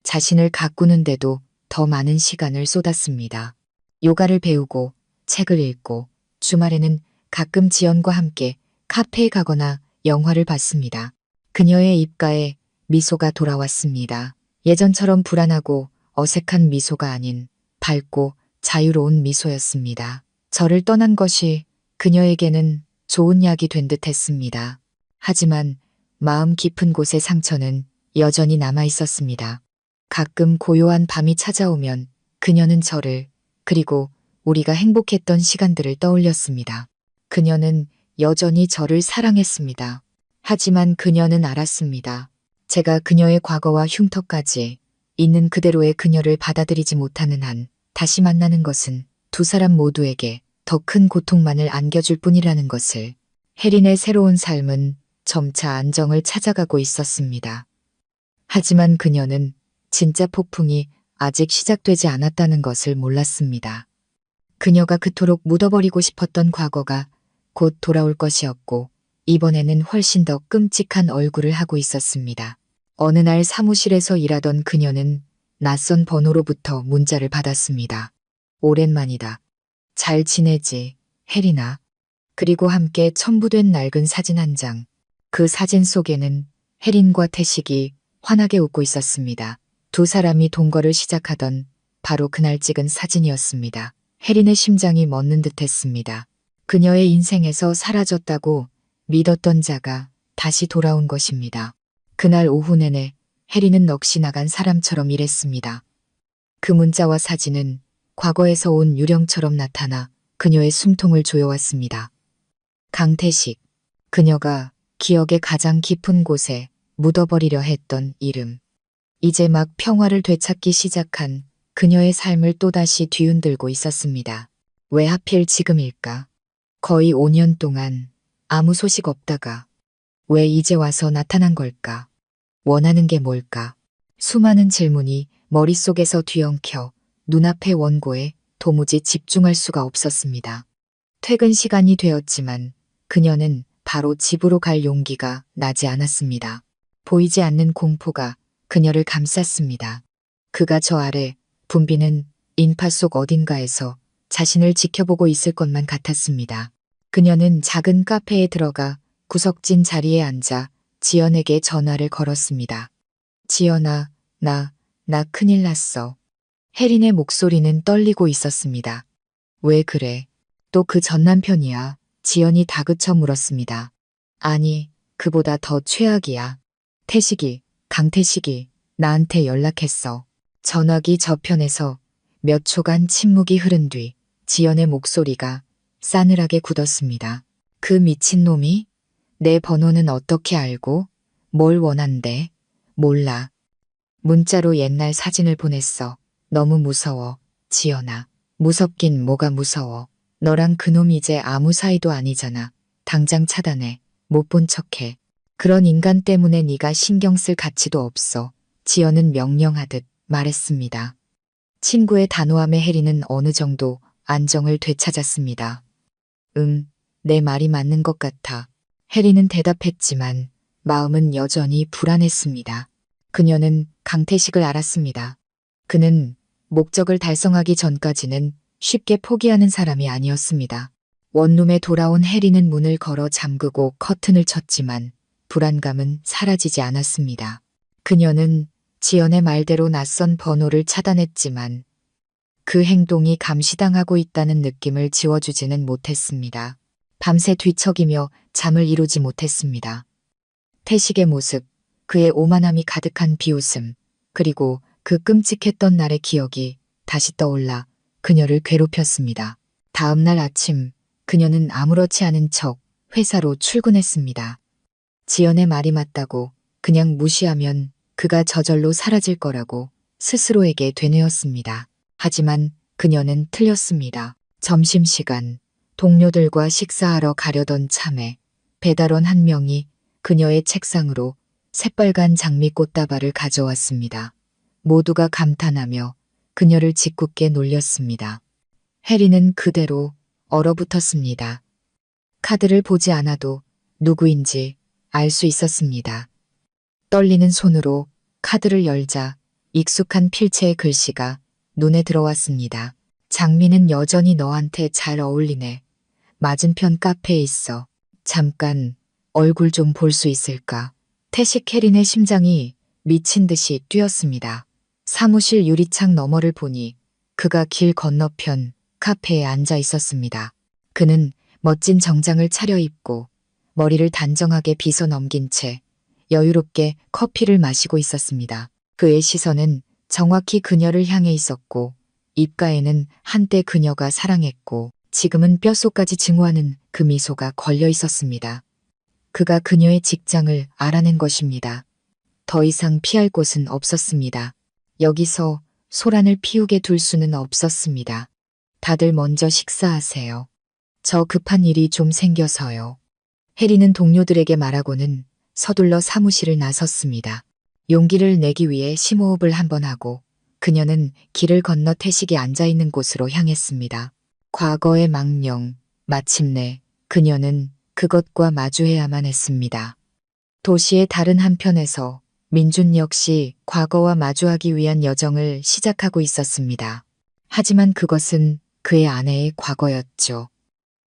자신을 가꾸는데도 더 많은 시간을 쏟았습니다. 요가를 배우고 책을 읽고 주말에는 가끔 지연과 함께 카페에 가거나 영화를 봤습니다. 그녀의 입가에 미소가 돌아왔습니다. 예전처럼 불안하고 어색한 미소가 아닌 밝고 자유로운 미소였습니다. 저를 떠난 것이 그녀에게는 좋은 약이 된 듯 했습니다. 하지만 마음 깊은 곳의 상처는 여전히 남아 있었습니다. 가끔 고요한 밤이 찾아오면 그녀는 저를, 그리고 우리가 행복했던 시간들을 떠올렸습니다. 그녀는 여전히 저를 사랑했습니다. 하지만 그녀는 알았습니다. 제가 그녀의 과거와 흉터까지 있는 그대로의 그녀를 받아들이지 못하는 한 다시 만나는 것은 두 사람 모두에게 더 큰 고통만을 안겨줄 뿐이라는 것을. 혜린의 새로운 삶은 점차 안정을 찾아가고 있었습니다. 하지만 그녀는 진짜 폭풍이 아직 시작되지 않았다는 것을 몰랐습니다. 그녀가 그토록 묻어버리고 싶었던 과거가 곧 돌아올 것이었고, 이번에는 훨씬 더 끔찍한 얼굴을 하고 있었습니다. 어느 날 사무실에서 일하던 그녀는 낯선 번호로부터 문자를 받았습니다. 오랜만이다. 잘 지내지, 혜린아. 그리고 함께 첨부된 낡은 사진 한 장. 그 사진 속에는 혜린과 태식이 환하게 웃고 있었습니다. 두 사람이 동거를 시작하던 바로 그날 찍은 사진이었습니다. 혜린의 심장이 멎는 듯했습니다. 그녀의 인생에서 사라졌다고 믿었던 자가 다시 돌아온 것입니다. 그날 오후 내내 혜린은 넋이 나간 사람처럼 일했습니다. 그 문자와 사진은 과거에서 온 유령처럼 나타나 그녀의 숨통을 조여왔습니다. 강태식, 그녀가 기억의 가장 깊은 곳에 묻어버리려 했던 이름. 이제 막 평화를 되찾기 시작한 그녀의 삶을 또다시 뒤흔들고 있었습니다. 왜 하필 지금일까? 거의 5년 동안 아무 소식 없다가 왜 이제 와서 나타난 걸까? 원하는 게 뭘까? 수많은 질문이 머릿속에서 뒤엉켜 눈앞의 원고에 도무지 집중할 수가 없었습니다. 퇴근 시간이 되었지만 그녀는 바로 집으로 갈 용기가 나지 않았습니다. 보이지 않는 공포가 그녀를 감쌌습니다. 그가 저 아래 붐비는 인파 속 어딘가에서 자신을 지켜보고 있을 것만 같았습니다. 그녀는 작은 카페에 들어가 구석진 자리에 앉아 지연에게 전화를 걸었습니다. 지연아, 나 큰일 났어. 혜린의 목소리는 떨리고 있었습니다. 왜 그래? 또 그 전 남편이야. 지연이 다그쳐 물었습니다. 아니, 그보다 더 최악이야. 태식이, 강태식이 나한테 연락했어. 전화기 저편에서 몇 초간 침묵이 흐른 뒤 지연의 목소리가 싸늘하게 굳었습니다. 그 미친놈이? 내 번호는 어떻게 알고? 뭘 원한대? 몰라. 문자로 옛날 사진을 보냈어. 너무 무서워. 지연아. 무섭긴 뭐가 무서워. 너랑 그놈 이제 아무 사이도 아니잖아. 당장 차단해. 못 본 척해. 그런 인간 때문에 네가 신경 쓸 가치도 없어. 지연은 명령하듯 말했습니다. 친구의 단호함에 혜리는 어느 정도 안정을 되찾았습니다. 내 말이 맞는 것 같아. 혜리는 대답했지만 마음은 여전히 불안했습니다. 그녀는 강태식을 알았습니다. 그는 목적을 달성하기 전까지는 쉽게 포기하는 사람이 아니었습니다. 원룸에 돌아온 혜리는 문을 걸어 잠그고 커튼을 쳤지만 불안감은 사라지지 않았습니다. 그녀는 지연의 말대로 낯선 번호를 차단했지만 그 행동이 감시당하고 있다는 느낌을 지워주지는 못했습니다. 밤새 뒤척이며 잠을 이루지 못했습니다. 태식의 모습, 그의 오만함이 가득한 비웃음, 그리고 그 끔찍했던 날의 기억이 다시 떠올라 그녀를 괴롭혔습니다. 다음 날 아침 그녀는 아무렇지 않은 척 회사로 출근했습니다. 지연의 말이 맞다고 그냥 무시하면 그가 저절로 사라질 거라고 스스로에게 되뇌었습니다. 하지만 그녀는 틀렸습니다. 점심시간 동료들과 식사하러 가려던 참에 배달원 한 명이 그녀의 책상으로 새빨간 장미꽃다발을 가져왔습니다. 모두가 감탄하며 그녀를 짓궂게 놀렸습니다. 혜리는 그대로 얼어붙었습니다. 카드를 보지 않아도 누구인지 알 수 있었습니다. 떨리는 손으로 카드를 열자 익숙한 필체의 글씨가 눈에 들어왔습니다. 장미는 여전히 너한테 잘 어울리네. 맞은편 카페에 있어. 잠깐 얼굴 좀 볼 수 있을까? 태식 혜린의 심장이 미친 듯이 뛰었습니다. 사무실 유리창 너머를 보니 그가 길 건너편 카페에 앉아 있었습니다. 그는 멋진 정장을 차려입고 머리를 단정하게 빗어 넘긴 채 여유롭게 커피를 마시고 있었습니다. 그의 시선은 정확히 그녀를 향해 있었고 입가에는 한때 그녀가 사랑했고 지금은 뼛속까지 증오하는 그 미소가 걸려 있었습니다. 그가 그녀의 직장을 알아낸 것입니다. 더 이상 피할 곳은 없었습니다. 여기서 소란을 피우게 둘 수는 없었습니다. 다들 먼저 식사하세요. 저 급한 일이 좀 생겨서요. 혜리는 동료들에게 말하고는 서둘러 사무실을 나섰습니다. 용기를 내기 위해 심호흡을 한번 하고 그녀는 길을 건너 태식이 앉아있는 곳으로 향했습니다. 과거의 망령, 마침내 그녀는 그것과 마주해야만 했습니다. 도시의 다른 한편에서 민준 역시 과거와 마주하기 위한 여정을 시작하고 있었습니다. 하지만 그것은 그의 아내의 과거였죠.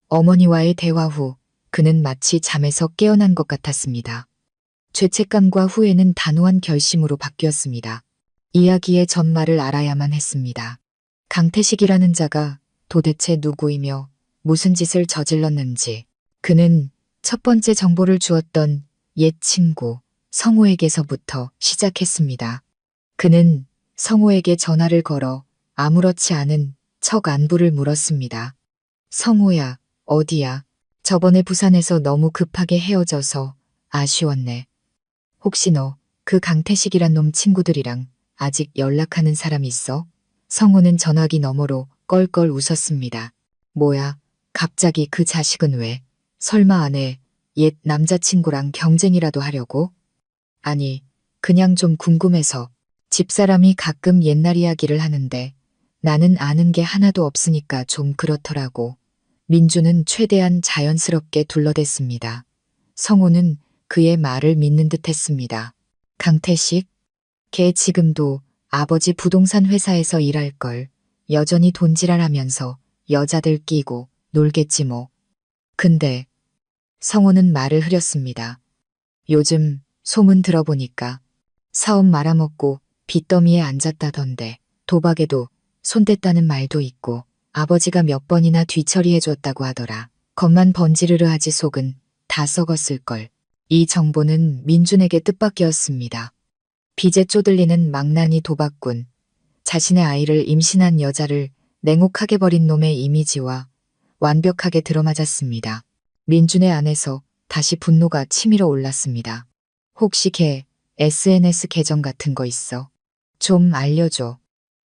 어머니와의 대화 후 그는 마치 잠에서 깨어난 것 같았습니다. 죄책감과 후회는 단호한 결심으로 바뀌었습니다. 이야기의 전말을 알아야만 했습니다. 강태식이라는 자가 도대체 누구이며 무슨 짓을 저질렀는지. 그는 첫 번째 정보를 주었던 옛 친구 성호에게서부터 시작했습니다. 그는 성호에게 전화를 걸어 아무렇지 않은 척 안부를 물었습니다. 성호야, 어디야? 저번에 부산에서 너무 급하게 헤어져서 아쉬웠네. 혹시 너 그 강태식이란 놈 친구들이랑 아직 연락하는 사람 있어? 성호는 전화기 너머로 껄껄 웃었습니다. 뭐야, 갑자기 그 자식은 왜? 설마 아내, 옛 남자친구랑 경쟁이라도 하려고? 아니, 그냥 좀 궁금해서. 집사람이 가끔 옛날 이야기를 하는데 나는 아는 게 하나도 없으니까 좀 그렇더라고. 민주는 최대한 자연스럽게 둘러댔습니다. 성호는 그의 말을 믿는 듯 했습니다. 강태식? 걔 지금도 아버지 부동산 회사에서 일할걸. 여전히 돈지랄하면서 여자들 끼고 놀겠지 뭐. 근데 성호는 말을 흐렸습니다. 요즘 소문 들어보니까 사업 말아먹고 빚더미에 앉았다던데 도박에도 손댔다는 말도 있고 아버지가 몇 번이나 뒤처리해줬다고 하더라. 겉만 번지르르 하지 속은 다 썩었을걸. 이 정보는 민준에게 뜻밖이었습니다. 빚에 쪼들리는 망나니 도박꾼, 자신의 아이를 임신한 여자를 냉혹하게 버린 놈의 이미지와 완벽하게 들어맞았습니다. 민준의 안에서 다시 분노가 치밀어 올랐습니다. 혹시 걔 SNS 계정 같은 거 있어? 좀 알려줘.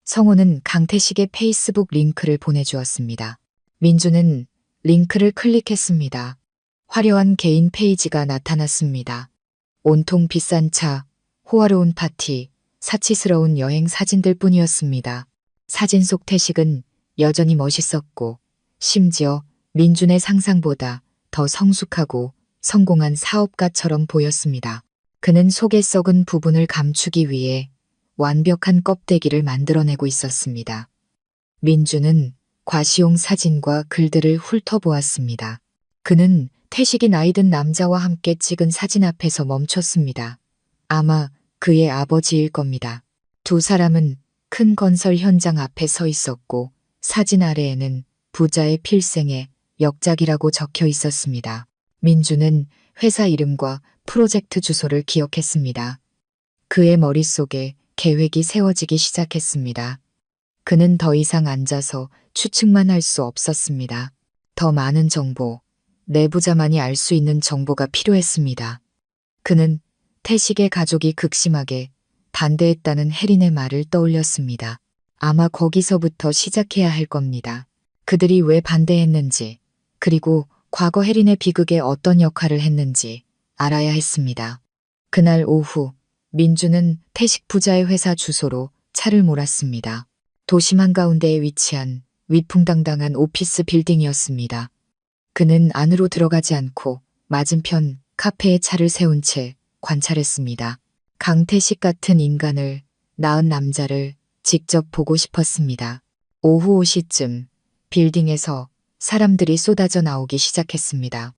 성호는 강태식의 페이스북 링크를 보내주었습니다. 민준은 링크를 클릭했습니다. 화려한 개인 페이지가 나타났습니다. 온통 비싼 차, 호화로운 파티, 사치스러운 여행 사진들 뿐이었습니다. 사진 속 태식은 여전히 멋있었고 심지어 민준의 상상보다 더 성숙하고 성공한 사업가처럼 보였습니다. 그는 속에 썩은 부분을 감추기 위해 완벽한 껍데기를 만들어내고 있었습니다. 민주는 과시용 사진과 글들을 훑어보았습니다. 그는 태식이 나이든 남자와 함께 찍은 사진 앞에서 멈췄습니다. 아마 그의 아버지일 겁니다. 두 사람은 큰 건설 현장 앞에 서 있었고 사진 아래에는 부자의 필생에 역작이라고 적혀 있었습니다. 민주는 회사 이름과 프로젝트 주소를 기억했습니다. 그의 머릿속에 계획이 세워지기 시작했습니다. 그는 더 이상 앉아서 추측만 할 수 없었습니다. 더 많은 정보, 내부자만이 알 수 있는 정보가 필요했습니다. 그는 태식의 가족이 극심하게 반대했다는 혜린의 말을 떠올렸습니다. 아마 거기서부터 시작해야 할 겁니다. 그들이 왜 반대했는지, 그리고 과거 혜린의 비극에 어떤 역할을 했는지 알아야 했습니다. 그날 오후 민주는 태식 부자의 회사 주소로 차를 몰았습니다. 도심 한가운데에 위치한 위풍당당한 오피스 빌딩이었습니다. 그는 안으로 들어가지 않고 맞은편 카페에 차를 세운 채 관찰했습니다. 강태식 같은 인간을, 낳은 남자를 직접 보고 싶었습니다. 오후 5시쯤 빌딩에서 사람들이 쏟아져 나오기 시작했습니다.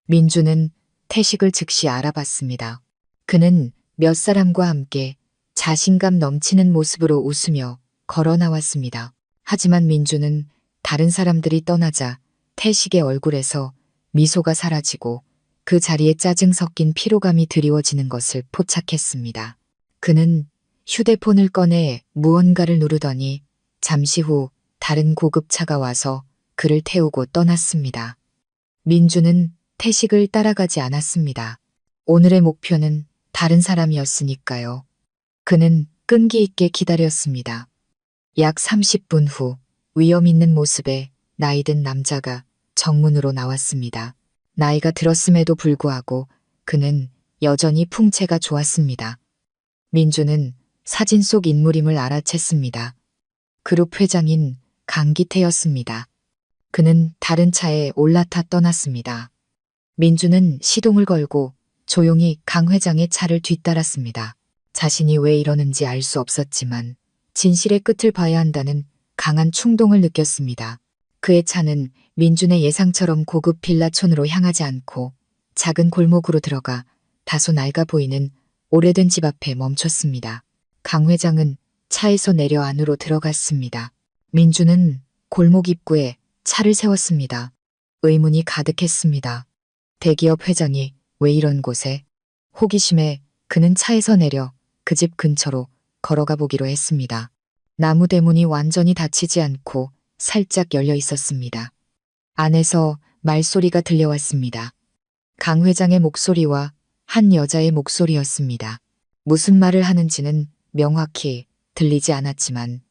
민주는 태식을 즉시 알아봤습니다. 그는 몇 사람과 함께 자신감 넘치는 모습으로 웃으며 걸어 나왔습니다. 하지만 민주는 다른 사람들이 떠나자 태식의 얼굴에서 미소가 사라지고 그 자리에 짜증 섞인 피로감이 드리워지는 것을 포착했습니다. 그는 휴대폰을 꺼내 무언가를 누르더니 잠시 후 다른 고급차가 와서 그를 태우고 떠났습니다. 민주는 태식을 따라가지 않았습니다. 오늘의 목표는 다른 사람이었으니까요. 그는 끈기 있게 기다렸습니다. 약 30분 후 위험 있는 모습의 나이든 남자가 정문으로 나왔습니다. 나이가 들었음에도 불구하고 그는 여전히 풍채가 좋았습니다. 민주는 사진 속 인물임을 알아챘습니다. 그룹 회장인 강기태였습니다. 그는 다른 차에 올라타 떠났습니다. 민주는 시동을 걸고 조용히 강 회장의 차를 뒤따랐습니다. 자신이 왜 이러는지 알 수 없었지만 진실의 끝을 봐야 한다는 강한 충동을 느꼈습니다. 그의 차는 민준의 예상처럼 고급 빌라촌으로 향하지 않고 작은 골목으로 들어가 다소 낡아 보이는 오래된 집 앞에 멈췄습니다. 강 회장은 차에서 내려 안으로 들어갔습니다. 민주는 골목 입구에 차를 세웠습니다. 의문이 가득했습니다. 대기업 회장이 왜 이런 곳에? 호기심에 그는 차에서 내려 그 집 근처로 걸어가 보기로 했습니다. 나무 대문이 완전히 닫히지 않고 살짝 열려 있었습니다. 안에서 말소리가 들려왔습니다. 강 회장의 목소리와 한 여자의 목소리였습니다. 무슨 말을 하는지는 명확히 들리지 않았지만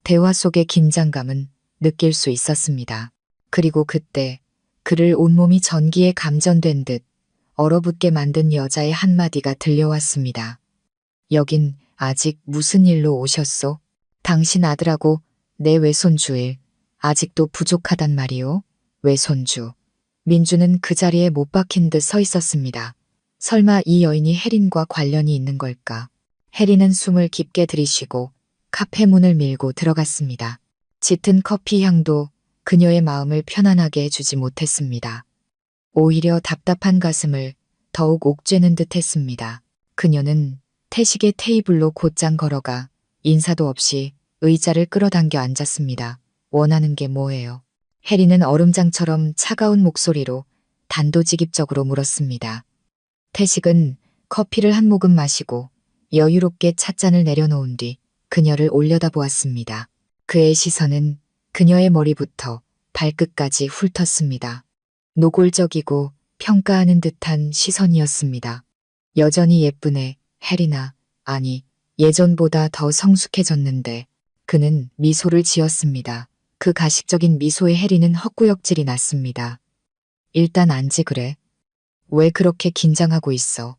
대화 속의 긴장감은 느낄 수 있었습니다. 그리고 그때 그를 온몸이 전기에 감전된 듯 얼어붙게 만든 여자의 한마디가 들려왔습니다. 여긴 아직 무슨 일로 오셨소? 당신 아들하고 내 외손주일 아직도 부족하단 말이오. 외손주. 민주는 그 자리에 못 박힌 듯 서 있었습니다. 설마 이 여인이 혜린과 관련이 있는 걸까? 혜린은 숨을 깊게 들이쉬고 카페 문을 밀고 들어갔습니다. 짙은 커피 향도 그녀의 마음을 편안하게 해주지 못했습니다. 오히려 답답한 가슴을 더욱 옥죄는 듯 했습니다. 그녀는 태식의 테이블로 곧장 걸어가 인사도 없이 의자를 끌어당겨 앉았습니다. 원하는 게 뭐예요? 혜리는 얼음장처럼 차가운 목소리로 단도직입적으로 물었습니다. 태식은 커피를 한 모금 마시고 여유롭게 찻잔을 내려놓은 뒤 그녀를 올려다보았습니다. 그의 시선은 그녀의 머리부터 발끝까지 훑었습니다. 노골적이고 평가하는 듯한 시선이었습니다. 여전히 예쁘네, 혜리나. 아니, 예전보다 더 성숙해졌는데. 그는 미소를 지었습니다. 그 가식적인 미소에 혜리는 헛구역질이 났습니다. 일단 앉지 그래. 왜 그렇게 긴장하고 있어?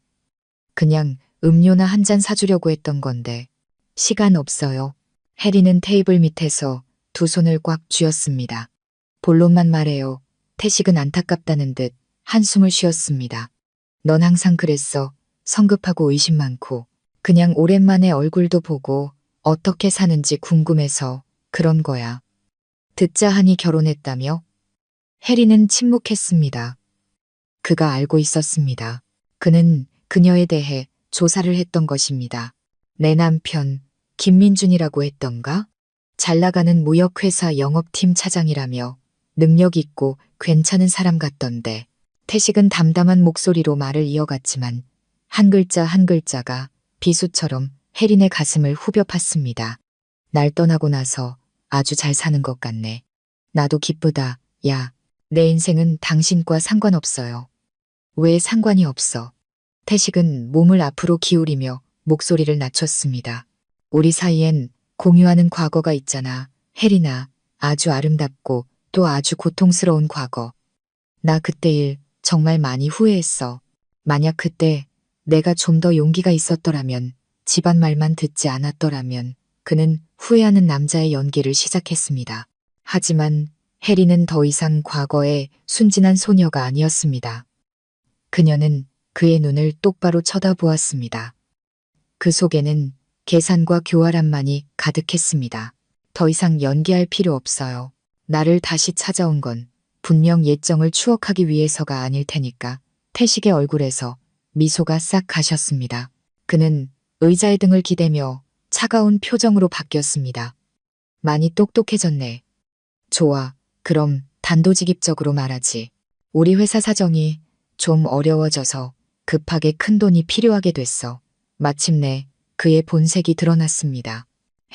그냥 음료나 한 잔 사주려고 했던 건데. 시간 없어요. 혜리는 테이블 밑에서 두 손을 꽉 쥐었습니다. 본론만 말해요. 태식은 안타깝다는 듯 한숨을 쉬었습니다. 넌 항상 그랬어. 성급하고 의심 많고. 그냥 오랜만에 얼굴도 보고 어떻게 사는지 궁금해서 그런 거야. 듣자 하니 결혼했다며? 혜리는 침묵했습니다. 그가 알고 있었습니다. 그는 그녀에 대해 조사를 했던 것입니다. 내 남편, 김민준이라고 했던가? 잘 나가는 무역회사 영업팀 차장이라며 능력 있고 괜찮은 사람 같던데. 태식은 담담한 목소리로 말을 이어갔지만 한 글자 한 글자가 비수처럼 혜린의 가슴을 후벼 팠습니다. 날 떠나고 나서 아주 잘 사는 것 같네. 나도 기쁘다. 야, 내 인생은 당신과 상관없어요. 왜 상관이 없어? 태식은 몸을 앞으로 기울이며 목소리를 낮췄습니다. 우리 사이엔 공유하는 과거가 있잖아. 혜린아, 아주 아름답고 또 아주 고통스러운 과거. 나 그때 일 정말 많이 후회했어. 만약 그때 내가 좀 더 용기가 있었더라면, 집안 말만 듣지 않았더라면 그는 후회하는 남자의 연기를 시작했습니다. 하지만 혜리는 더 이상 과거의 순진한 소녀가 아니었습니다. 그녀는 그의 눈을 똑바로 쳐다보았습니다. 그 속에는 계산과 교활함만이 가득했습니다. 더 이상 연기할 필요 없어요. 나를 다시 찾아온 건 분명 옛정을 추억하기 위해서가 아닐 테니까. 태식의 얼굴에서 미소가 싹 가셨습니다. 그는 의자의 등을 기대며 차가운 표정으로 바뀌었습니다. 많이 똑똑해졌네. 좋아. 그럼 단도직입적으로 말하지. 우리 회사 사정이 좀 어려워져서 급하게 큰돈이 필요하게 됐어. 마침내 그의 본색이 드러났습니다.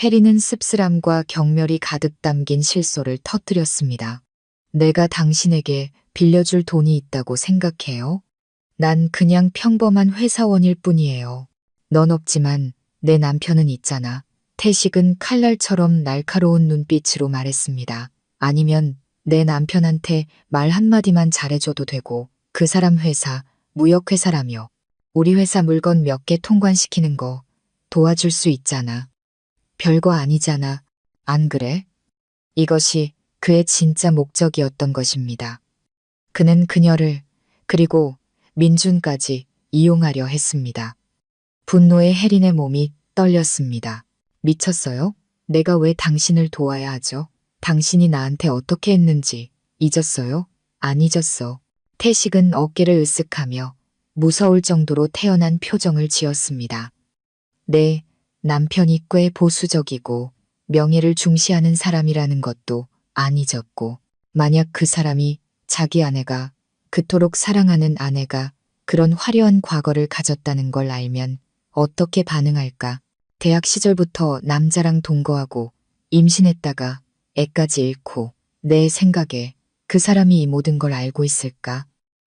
혜리는 씁쓸함과 경멸이 가득 담긴 실소를 터뜨렸습니다. 내가 당신에게 빌려줄 돈이 있다고 생각해요? 난 그냥 평범한 회사원일 뿐이에요. 넌 없지만 내 남편은 있잖아. 태식은 칼날처럼 날카로운 눈빛으로 말했습니다. 아니면 내 남편한테 말 한마디만 잘해줘도 되고 그 사람 회사, 무역회사라며. 우리 회사 물건 몇 개 통관시키는 거 도와줄 수 있잖아. 별거 아니잖아. 안 그래? 이것이 그의 진짜 목적이었던 것입니다. 그는 그녀를 그리고 민준까지 이용하려 했습니다. 분노에 혜린의 몸이 떨렸습니다. 미쳤어요? 내가 왜 당신을 도와야 하죠? 당신이 나한테 어떻게 했는지 잊었어요? 안 잊었어. 태식은 어깨를 으쓱하며 무서울 정도로 태연한 표정을 지었습니다. 네, 남편이 꽤 보수적이고 명예를 중시하는 사람이라는 것도 안 잊었고, 만약 그 사람이 자기 아내가, 그토록 사랑하는 아내가 그런 화려한 과거를 가졌다는 걸 알면 어떻게 반응할까? 대학 시절부터 남자랑 동거하고 임신했다가 애까지 잃고, 내 생각에 그 사람이 이 모든 걸 알고 있을까?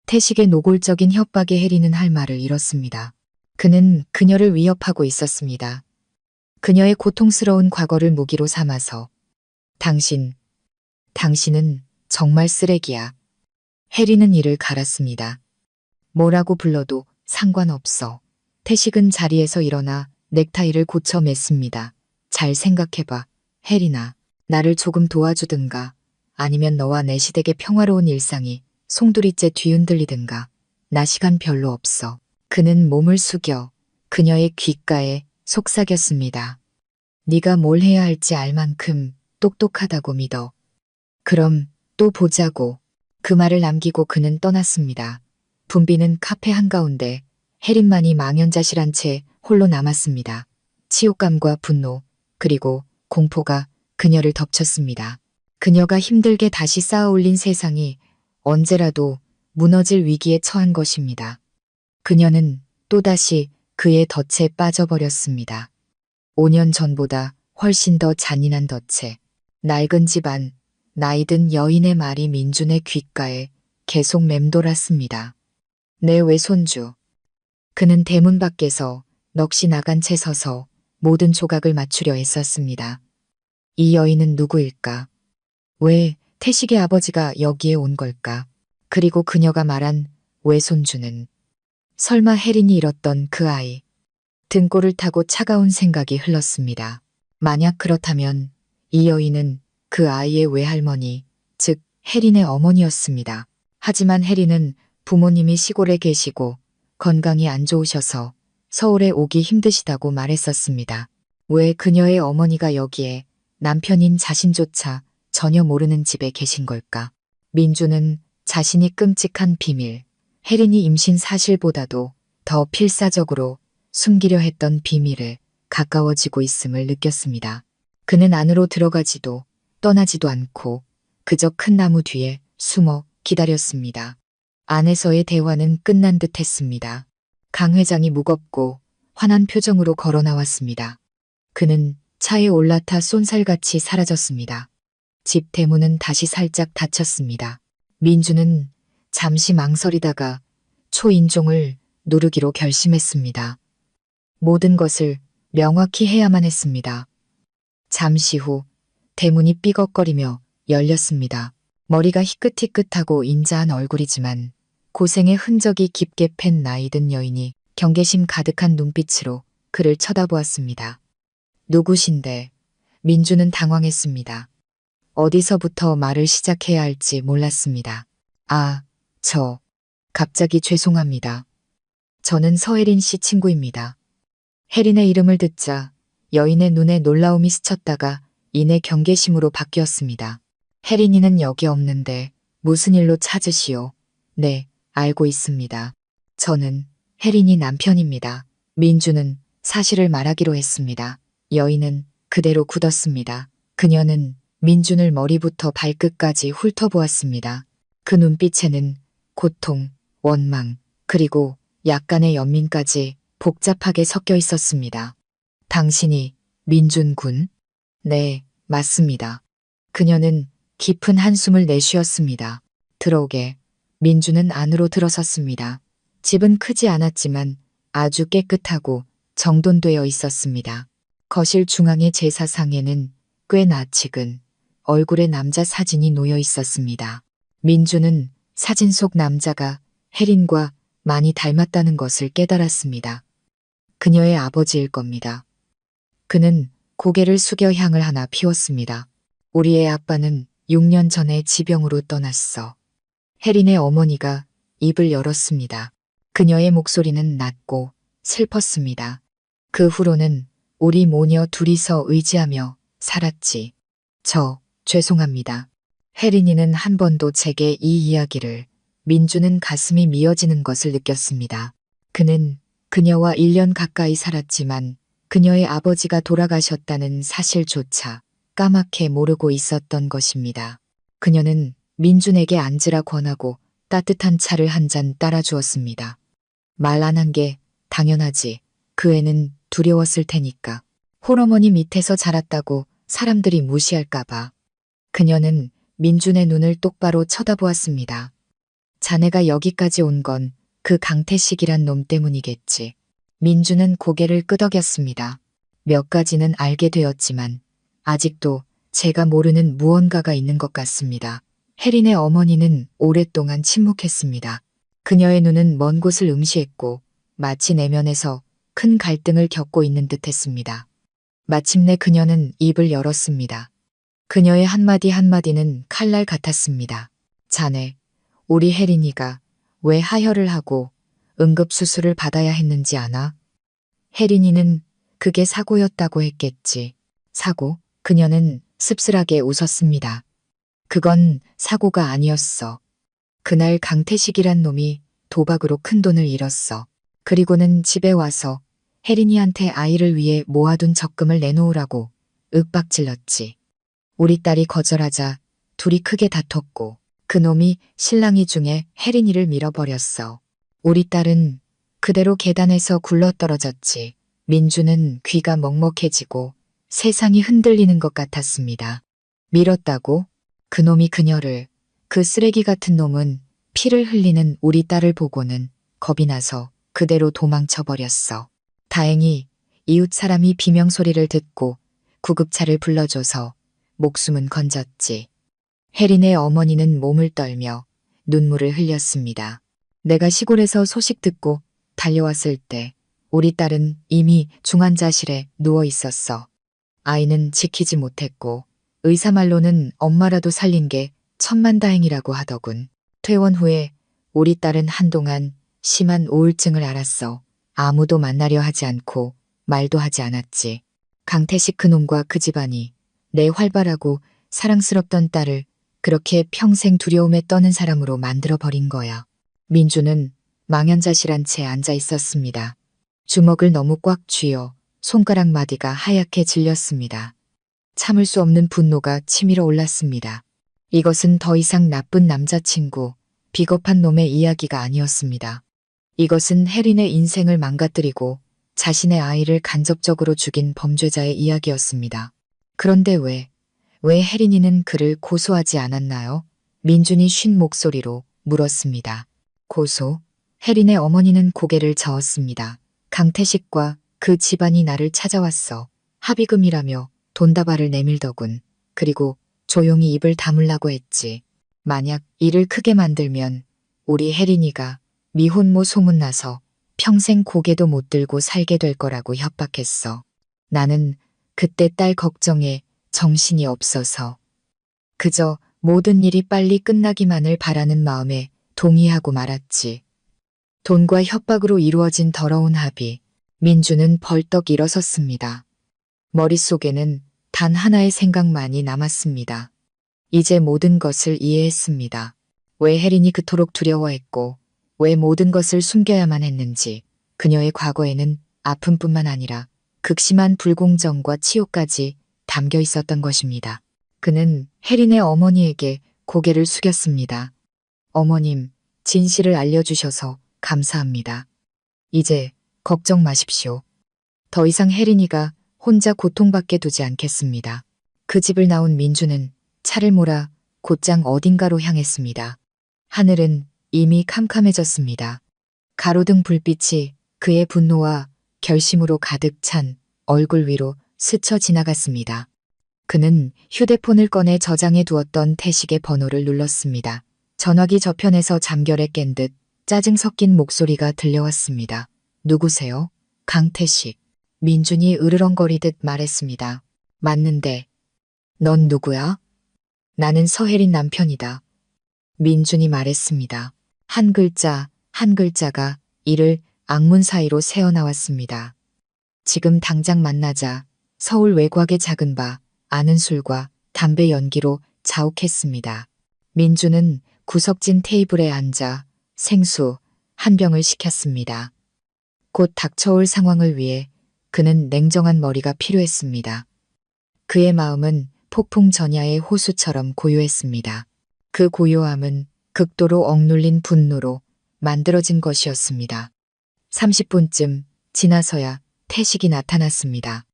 태식의 노골적인 협박에 해리는 할 말을 잃었습니다. 그는 그녀를 위협하고 있었습니다. 그녀의 고통스러운 과거를 무기로 삼아서 당신은 정말 쓰레기야. 해리는 이를 갈았습니다. 뭐라고 불러도 상관없어. 태식은 자리에서 일어나 넥타이를 고쳐 맸습니다. 잘 생각해봐. 해리나, 나를 조금 도와주든가 아니면 너와 내 시댁의 평화로운 일상이 송두리째 뒤흔들리든가. 나 시간 별로 없어. 그는 몸을 숙여 그녀의 귓가에 속삭였습니다. 네가 뭘 해야 할지 알 만큼 똑똑하다고 믿어. 그럼 또 보자고. 그 말을 남기고 그는 떠났습니다. 붐비는 카페 한가운데 혜린만이 망연자실한 채 홀로 남았습니다. 치욕감과 분노, 그리고 공포가 그녀를 덮쳤습니다. 그녀가 힘들게 다시 쌓아올린 세상이 언제라도 무너질 위기에 처한 것입니다. 그녀는 또다시 그의 덫에 빠져버렸습니다. 5년 전보다 훨씬 더 잔인한 덫에 낡은 집안, 나이든 여인의 말이 민준의 귓가에 계속 맴돌았습니다. 내 외손주. 그는 대문 밖에서 넋이 나간 채 서서 모든 조각을 맞추려 했었습니다. 이 여인은 누구일까? 왜 태식의 아버지가 여기에 온 걸까? 그리고 그녀가 말한 외손주는 설마 혜린이 잃었던 그 아이. 등골을 타고 차가운 생각이 흘렀습니다. 만약 그렇다면 이 여인은 그 아이의 외할머니, 즉 혜린의 어머니였습니다. 하지만 혜린은 부모님이 시골에 계시고 건강이 안 좋으셔서 서울에 오기 힘드시다고 말했었습니다. 왜 그녀의 어머니가 여기에 남편인 자신조차 전혀 모르는 집에 계신 걸까? 민주는 자신이 끔찍한 비밀, 혜린이 임신 사실보다도 더 필사적으로 숨기려 했던 비밀을 가까워지고 있음을 느꼈습니다. 그는 안으로 들어가지도 떠나지도 않고 그저 큰 나무 뒤에 숨어 기다렸습니다. 안에서의 대화는 끝난 듯 했습니다. 강 회장이 무겁고 환한 표정으로 걸어 나왔습니다. 그는 차에 올라타 쏜살같이 사라졌습니다. 집 대문은 다시 살짝 닫혔습니다. 민주는 잠시 망설이다가 초인종을 누르기로 결심했습니다. 모든 것을 명확히 해야만 했습니다. 잠시 후 대문이 삐걱거리며 열렸습니다. 머리가 희끗희끗하고 인자한 얼굴이지만 고생의 흔적이 깊게 팬 나이든 여인이 경계심 가득한 눈빛으로 그를 쳐다보았습니다. 누구신데? 민주는 당황했습니다. 어디서부터 말을 시작해야 할지 몰랐습니다. 갑자기 죄송합니다. 저는 서혜린 씨 친구입니다. 혜린의 이름을 듣자 여인의 눈에 놀라움이 스쳤다가 이내 경계심으로 바뀌었습니다. 혜린이는 여기 없는데 무슨 일로 찾으시오? 네, 알고 있습니다. 저는 혜린이 남편입니다. 민주는 사실을 말하기로 했습니다. 여인은 그대로 굳었습니다. 그녀는 민준을 머리부터 발끝까지 훑어보았습니다. 그 눈빛에는 고통, 원망, 그리고 약간의 연민까지 복잡하게 섞여 있었습니다. 당신이 민준 군? 네, 맞습니다. 그녀는 깊은 한숨을 내쉬었습니다. 들어오게. 민주는 안으로 들어섰습니다. 집은 크지 않았지만 아주 깨끗하고 정돈되어 있었습니다. 거실 중앙의 제사상에는 꽤 낯익은 얼굴의 남자 사진이 놓여 있었습니다. 민주는 사진 속 남자가 혜린과 많이 닮았다는 것을 깨달았습니다. 그녀의 아버지일 겁니다. 그는 고개를 숙여 향을 하나 피웠습니다. 우리의 아빠는 6년 전에 지병으로 떠났어. 혜린의 어머니가 입을 열었습니다. 그녀의 목소리는 낮고 슬펐습니다. 그 후로는 우리 모녀 둘이서 의지하며 살았지. 죄송합니다. 혜린이는 한 번도 제게 이 이야기를. 민주는 가슴이 미어지는 것을 느꼈습니다. 그는 그녀와 1년 가까이 살았지만 그녀의 아버지가 돌아가셨다는 사실조차 까맣게 모르고 있었던 것입니다. 그녀는 민준에게 앉으라 권하고 따뜻한 차를 한 잔 따라주었습니다. 말 안 한 게 당연하지. 그 애는 두려웠을 테니까. 홀어머니 밑에서 자랐다고 사람들이 무시할까봐. 그녀는 민준의 눈을 똑바로 쳐다보았습니다. 자네가 여기까지 온 건 그 강태식이란 놈 때문이겠지. 민준은 고개를 끄덕였습니다. 몇 가지는 알게 되었지만 아직도 제가 모르는 무언가가 있는 것 같습니다. 혜린의 어머니는 오랫동안 침묵했습니다. 그녀의 눈은 먼 곳을 응시했고 마치 내면에서 큰 갈등을 겪고 있는 듯했습니다. 마침내 그녀는 입을 열었습니다. 그녀의 한마디 한마디는 칼날 같았습니다. 자네, 우리 혜린이가 왜 하혈을 하고 응급수술을 받아야 했는지 아나? 혜린이는 그게 사고였다고 했겠지. 사고? 그녀는 씁쓸하게 웃었습니다. 그건 사고가 아니었어. 그날 강태식이란 놈이 도박으로 큰 돈을 잃었어. 그리고는 집에 와서 혜린이한테 아이를 위해 모아둔 적금을 내놓으라고 윽박질렀지. 우리 딸이 거절하자 둘이 크게 다퉜고 그놈이 실랑이 중에 혜린이를 밀어버렸어. 우리 딸은 그대로 계단에서 굴러떨어졌지. 민주는 귀가 먹먹해지고 세상이 흔들리는 것 같았습니다. 밀었다고? 그놈이 그녀를, 그 쓰레기 같은 놈은 피를 흘리는 우리 딸을 보고는 겁이 나서 그대로 도망쳐버렸어. 다행히 이웃 사람이 비명소리를 듣고 구급차를 불러줘서 목숨은 건졌지. 혜린의 어머니는 몸을 떨며 눈물을 흘렸습니다. 내가 시골에서 소식 듣고 달려왔을 때 우리 딸은 이미 중환자실에 누워 있었어. 아이는 지키지 못했고 의사 말로는 엄마라도 살린 게 천만다행이라고 하더군. 퇴원 후에 우리 딸은 한동안 심한 우울증을 앓았어. 아무도 만나려 하지 않고 말도 하지 않았지. 강태식 그놈과 그 집안이 내 활발하고 사랑스럽던 딸을 그렇게 평생 두려움에 떠는 사람으로 만들어버린 거야. 민주는 망연자실한 채 앉아 있었습니다. 주먹을 너무 꽉 쥐어 손가락 마디가 하얗게 질렸습니다. 참을 수 없는 분노가 치밀어 올랐습니다. 이것은 더 이상 나쁜 남자친구, 비겁한 놈의 이야기가 아니었습니다. 이것은 혜린의 인생을 망가뜨리고 자신의 아이를 간접적으로 죽인 범죄자의 이야기였습니다. 그런데 왜 혜린이는 그를 고소하지 않았나요? 민준이 쉰 목소리로 물었습니다. 고소? 혜린의 어머니는 고개를 저었습니다. 강태식과 그 집안이 나를 찾아왔어. 합의금이라며 돈다발을 내밀더군. 그리고 조용히 입을 다물라고 했지. 만약 일을 크게 만들면 우리 혜린이가 미혼모 소문나서 평생 고개도 못 들고 살게 될 거라고 협박했어. 나는 그때 딸 걱정에 정신이 없어서 그저 모든 일이 빨리 끝나기만을 바라는 마음에 동의하고 말았지. 돈과 협박으로 이루어진 더러운 합의. 민주는 벌떡 일어섰습니다. 머릿속에는 단 하나의 생각만이 남았습니다. 이제 모든 것을 이해했습니다. 왜 혜린이 그토록 두려워했고 왜 모든 것을 숨겨야만 했는지. 그녀의 과거에는 아픔뿐만 아니라 극심한 불공정과 치욕까지 담겨 있었던 것입니다. 그는 혜린의 어머니에게 고개를 숙였습니다. 어머님, 진실을 알려주셔서 감사합니다. 이제 걱정 마십시오. 더 이상 혜린이가 혼자 고통받게 두지 않겠습니다. 그 집을 나온 민주는 차를 몰아 곧장 어딘가로 향했습니다. 하늘은 이미 캄캄해졌습니다. 가로등 불빛이 그의 분노와 결심으로 가득 찬 얼굴 위로 스쳐 지나갔습니다. 그는 휴대폰을 꺼내 저장해 두었던 태식의 번호를 눌렀습니다. 전화기 저편에서 잠결에 깬 듯 짜증 섞인 목소리가 들려왔습니다. 누구세요? 강태식. 민준이 으르렁거리듯 말했습니다. 맞는데. 넌 누구야? 나는 서혜린 남편이다. 민준이 말했습니다. 한 글자, 한 글자가 이를 악문 사이로 새어나왔습니다. 지금 당장 만나자. 서울 외곽의 작은 바, 아는 술과 담배 연기로 자욱했습니다. 민주는 구석진 테이블에 앉아 생수 한 병을 시켰습니다. 곧 닥쳐올 상황을 위해 그는 냉정한 머리가 필요했습니다. 그의 마음은 폭풍 전야의 호수처럼 고요했습니다. 그 고요함은 극도로 억눌린 분노로 만들어진 것이었습니다. 30분쯤 지나서야 태식이 나타났습니다.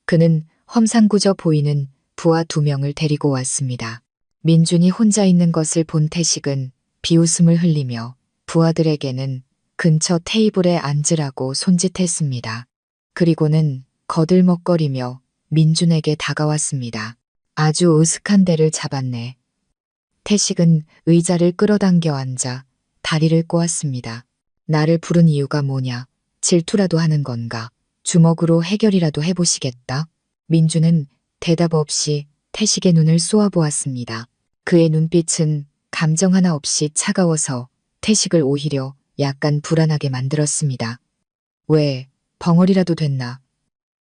그는 험상궂어 보이는 부하 2명을 데리고 왔습니다. 민준이 혼자 있는 것을 본 태식은 비웃음을 흘리며 부하들에게는 근처 테이블에 앉으라고 손짓했습니다. 그리고는 거들먹거리며 민준에게 다가왔습니다. 아주 으슥한 데를 잡았네. 태식은 의자를 끌어당겨 앉아 다리를 꼬았습니다. 나를 부른 이유가 뭐냐? 질투라도 하는 건가? 주먹으로 해결이라도 해보시겠다? 민준은 대답 없이 태식의 눈을 쏘아보았습니다. 그의 눈빛은 감정 하나 없이 차가워서 태식을 오히려 약간 불안하게 만들었습니다. 왜, 벙어리라도 됐나?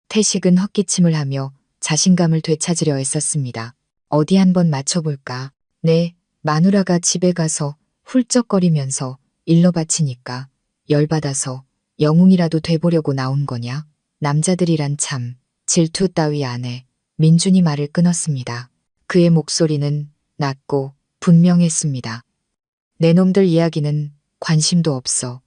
태식은 헛기침을 하며 자신감을 되찾으려 애썼습니다. 어디 한번 맞춰볼까? 네, 마누라가 집에 가서 훌쩍거리면서 일러 바치니까 열받아서 영웅이라도 돼보려고 나온 거냐? 남자들이란 참 질투 따위 안 해. 민준이 말을 끊었습니다. 그의 목소리는 낮고 분명했습니다. 내 놈들 이야기는 관심도 없어.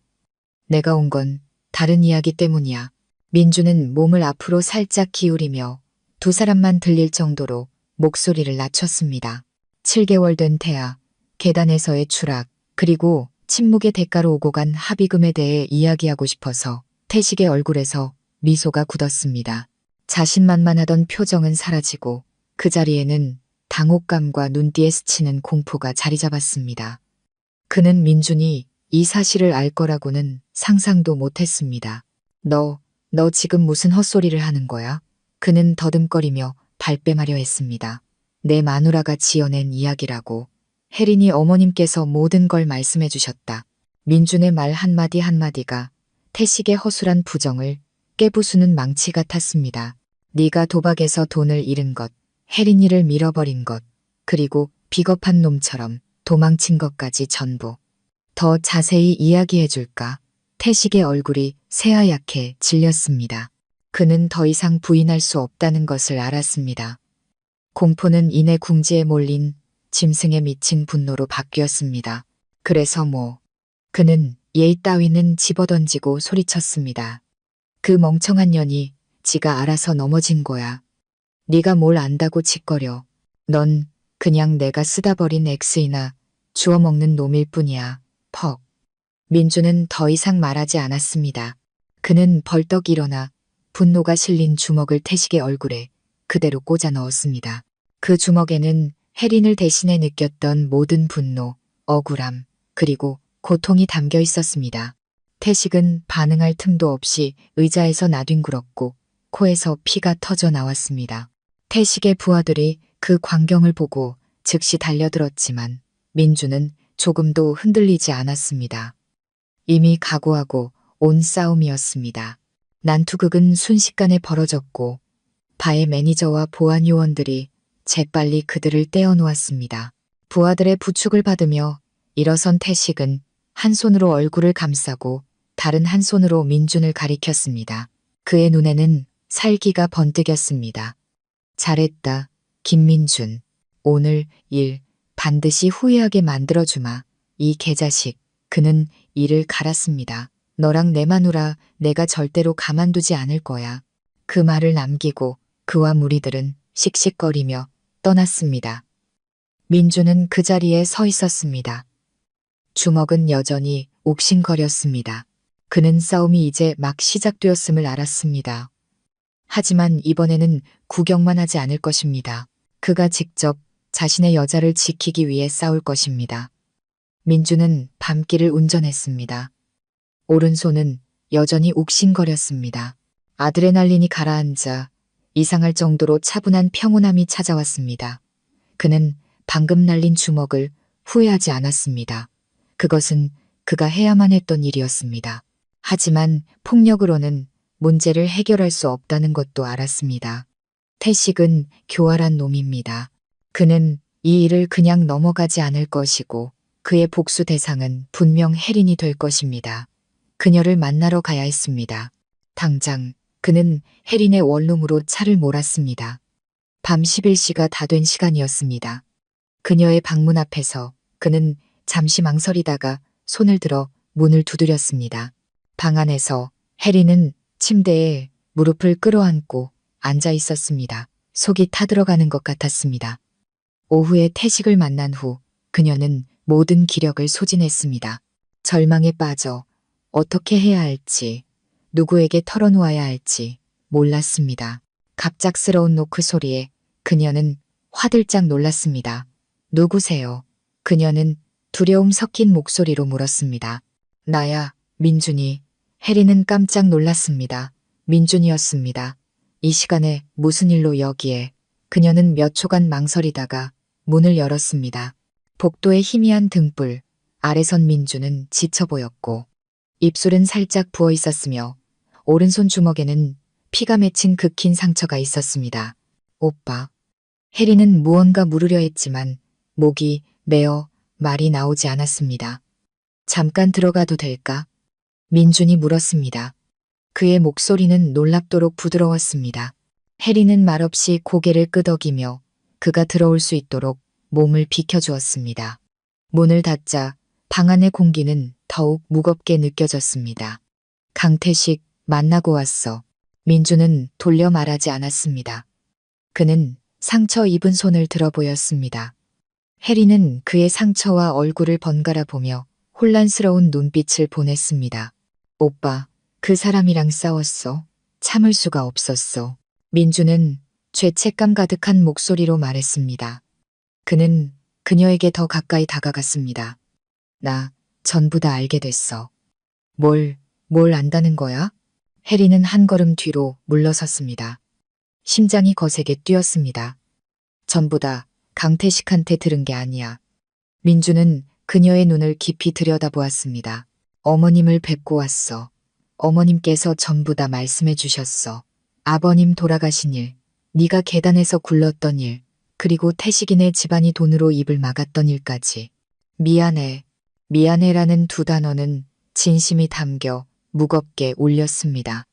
내가 온 건 다른 이야기 때문이야. 민준은 몸을 앞으로 살짝 기울이며 두 사람만 들릴 정도로 목소리를 낮췄습니다. 7개월 된 태아, 계단에서의 추락, 그리고 침묵의 대가로 오고 간 합의금에 대해 이야기하고 싶어서 태식의 얼굴에서 미소가 굳었습니다. 자신만만하던 표정은 사라지고 그 자리에는 당혹감과 눈뒤에 스치는 공포가 자리 잡았습니다. 그는 민준이 이 사실을 알 거라고는 상상도 못했습니다. 너 지금 무슨 헛소리를 하는 거야? 그는 더듬거리며 발뺌하려 했습니다. 내 마누라가 지어낸 이야기라고. 혜린이 어머님께서 모든 걸 말씀해 주셨다. 민준의 말 한마디 한마디가 태식의 허술한 부정을 깨부수는 망치 같았습니다. 네가 도박에서 돈을 잃은 것, 혜린이를 밀어버린 것, 그리고 비겁한 놈처럼 도망친 것까지 전부. 더 자세히 이야기해 줄까? 태식의 얼굴이 새하얗게 질렸습니다. 그는 더 이상 부인할 수 없다는 것을 알았습니다. 공포는 이내 궁지에 몰린 짐승에 미친 분노로 바뀌었습니다. 그래서 뭐. 그는 예의 따위는 집어던지고 소리쳤습니다. 그 멍청한 년이 지가 알아서 넘어진 거야. 네가 뭘 안다고 짓거려. 넌 그냥 내가 쓰다 버린 엑스이나 주워먹는 놈일 뿐이야. 퍽. 민주는 더 이상 말하지 않았습니다. 그는 벌떡 일어나 분노가 실린 주먹을 태식의 얼굴에 그대로 꽂아 넣었습니다. 그 주먹에는 혜린을 대신해 느꼈던 모든 분노, 억울함, 그리고 고통이 담겨 있었습니다. 태식은 반응할 틈도 없이 의자에서 나뒹굴었고 코에서 피가 터져 나왔습니다. 태식의 부하들이 그 광경을 보고 즉시 달려들었지만 민주는 조금도 흔들리지 않았습니다. 이미 각오하고 온 싸움이었습니다. 난투극은 순식간에 벌어졌고 바의 매니저와 보안 요원들이 재빨리 그들을 떼어놓았습니다. 부하들의 부축을 받으며 일어선 태식은 한 손으로 얼굴을 감싸고 다른 한 손으로 민준을 가리켰습니다. 그의 눈에는 살기가 번뜩였습니다. 잘했다, 김민준. 오늘 일 반드시 후회하게 만들어주마. 이 개자식. 그는 이를 갈았습니다. 너랑 내 마누라 내가 절대로 가만두지 않을 거야. 그 말을 남기고 그와 무리들은 씩씩거리며 떠났습니다. 민주는 그 자리에 서 있었습니다. 주먹은 여전히 옥신거렸습니다. 그는 싸움이 이제 막 시작되었음을 알았습니다. 하지만 이번에는 구경만 하지 않을 것입니다. 그가 직접 자신의 여자를 지키기 위해 싸울 것입니다. 민주는 밤길을 운전했습니다. 오른손은 여전히 욱신거렸습니다. 아드레날린이 가라앉아 이상할 정도로 차분한 평온함이 찾아왔습니다. 그는 방금 날린 주먹을 후회하지 않았습니다. 그것은 그가 해야만 했던 일이었습니다. 하지만 폭력으로는 문제를 해결할 수 없다는 것도 알았습니다. 태식은 교활한 놈입니다. 그는 이 일을 그냥 넘어가지 않을 것이고 그의 복수 대상은 분명 혜린이 될 것입니다. 그녀를 만나러 가야 했습니다. 당장 그는 혜린의 원룸으로 차를 몰았습니다. 밤 11시가 다 된 시간이었습니다. 그녀의 방문 앞에서 그는 잠시 망설이다가 손을 들어 문을 두드렸습니다. 방 안에서 혜린은 침대에 무릎을 끌어안고 앉아 있었습니다. 속이 타들어가는 것 같았습니다. 오후에 태식을 만난 후 그녀는 모든 기력을 소진했습니다. 절망에 빠져 어떻게 해야 할지, 누구에게 털어놓아야 할지 몰랐습니다. 갑작스러운 노크 소리에 그녀는 화들짝 놀랐습니다. 누구세요? 그녀는 두려움 섞인 목소리로 물었습니다. 나야, 민준이. 혜리는 깜짝 놀랐습니다. 민준이었습니다. 이 시간에 무슨 일로 여기에? 그녀는 몇 초간 망설이다가 문을 열었습니다. 복도의 희미한 등불 아래선 민준은 지쳐 보였고 입술은 살짝 부어 있었으며 오른손 주먹에는 피가 맺힌 극긴 상처가 있었습니다. 오빠. 혜리는 무언가 물으려 했지만 목이 메어 말이 나오지 않았습니다. 잠깐 들어가도 될까? 민준이 물었습니다. 그의 목소리는 놀랍도록 부드러웠습니다. 혜리는 말없이 고개를 끄덕이며 그가 들어올 수 있도록 몸을 비켜주었습니다. 문을 닫자 방 안의 공기는 더욱 무겁게 느껴졌습니다. 강태식, 만나고 왔어. 민주는 돌려 말하지 않았습니다. 그는 상처 입은 손을 들어 보였습니다. 혜리는 그의 상처와 얼굴을 번갈아 보며 혼란스러운 눈빛을 보냈습니다. 오빠, 그 사람이랑 싸웠어. 참을 수가 없었어. 민주는 죄책감 가득한 목소리로 말했습니다. 그는 그녀에게 더 가까이 다가갔습니다. 나 전부 다 알게 됐어. 뭘 안다는 거야? 혜리는 한 걸음 뒤로 물러섰습니다. 심장이 거세게 뛰었습니다. 전부 다 강태식한테 들은 게 아니야. 민주는 그녀의 눈을 깊이 들여다보았습니다. 어머님을 뵙고 왔어. 어머님께서 전부 다 말씀해 주셨어. 아버님 돌아가신 일, 네가 계단에서 굴렀던 일, 그리고 태식이네 집안이 돈으로 입을 막았던 일까지. 미안해. 미안해라는 두 단어는 진심이 담겨 무겁게 울렸습니다.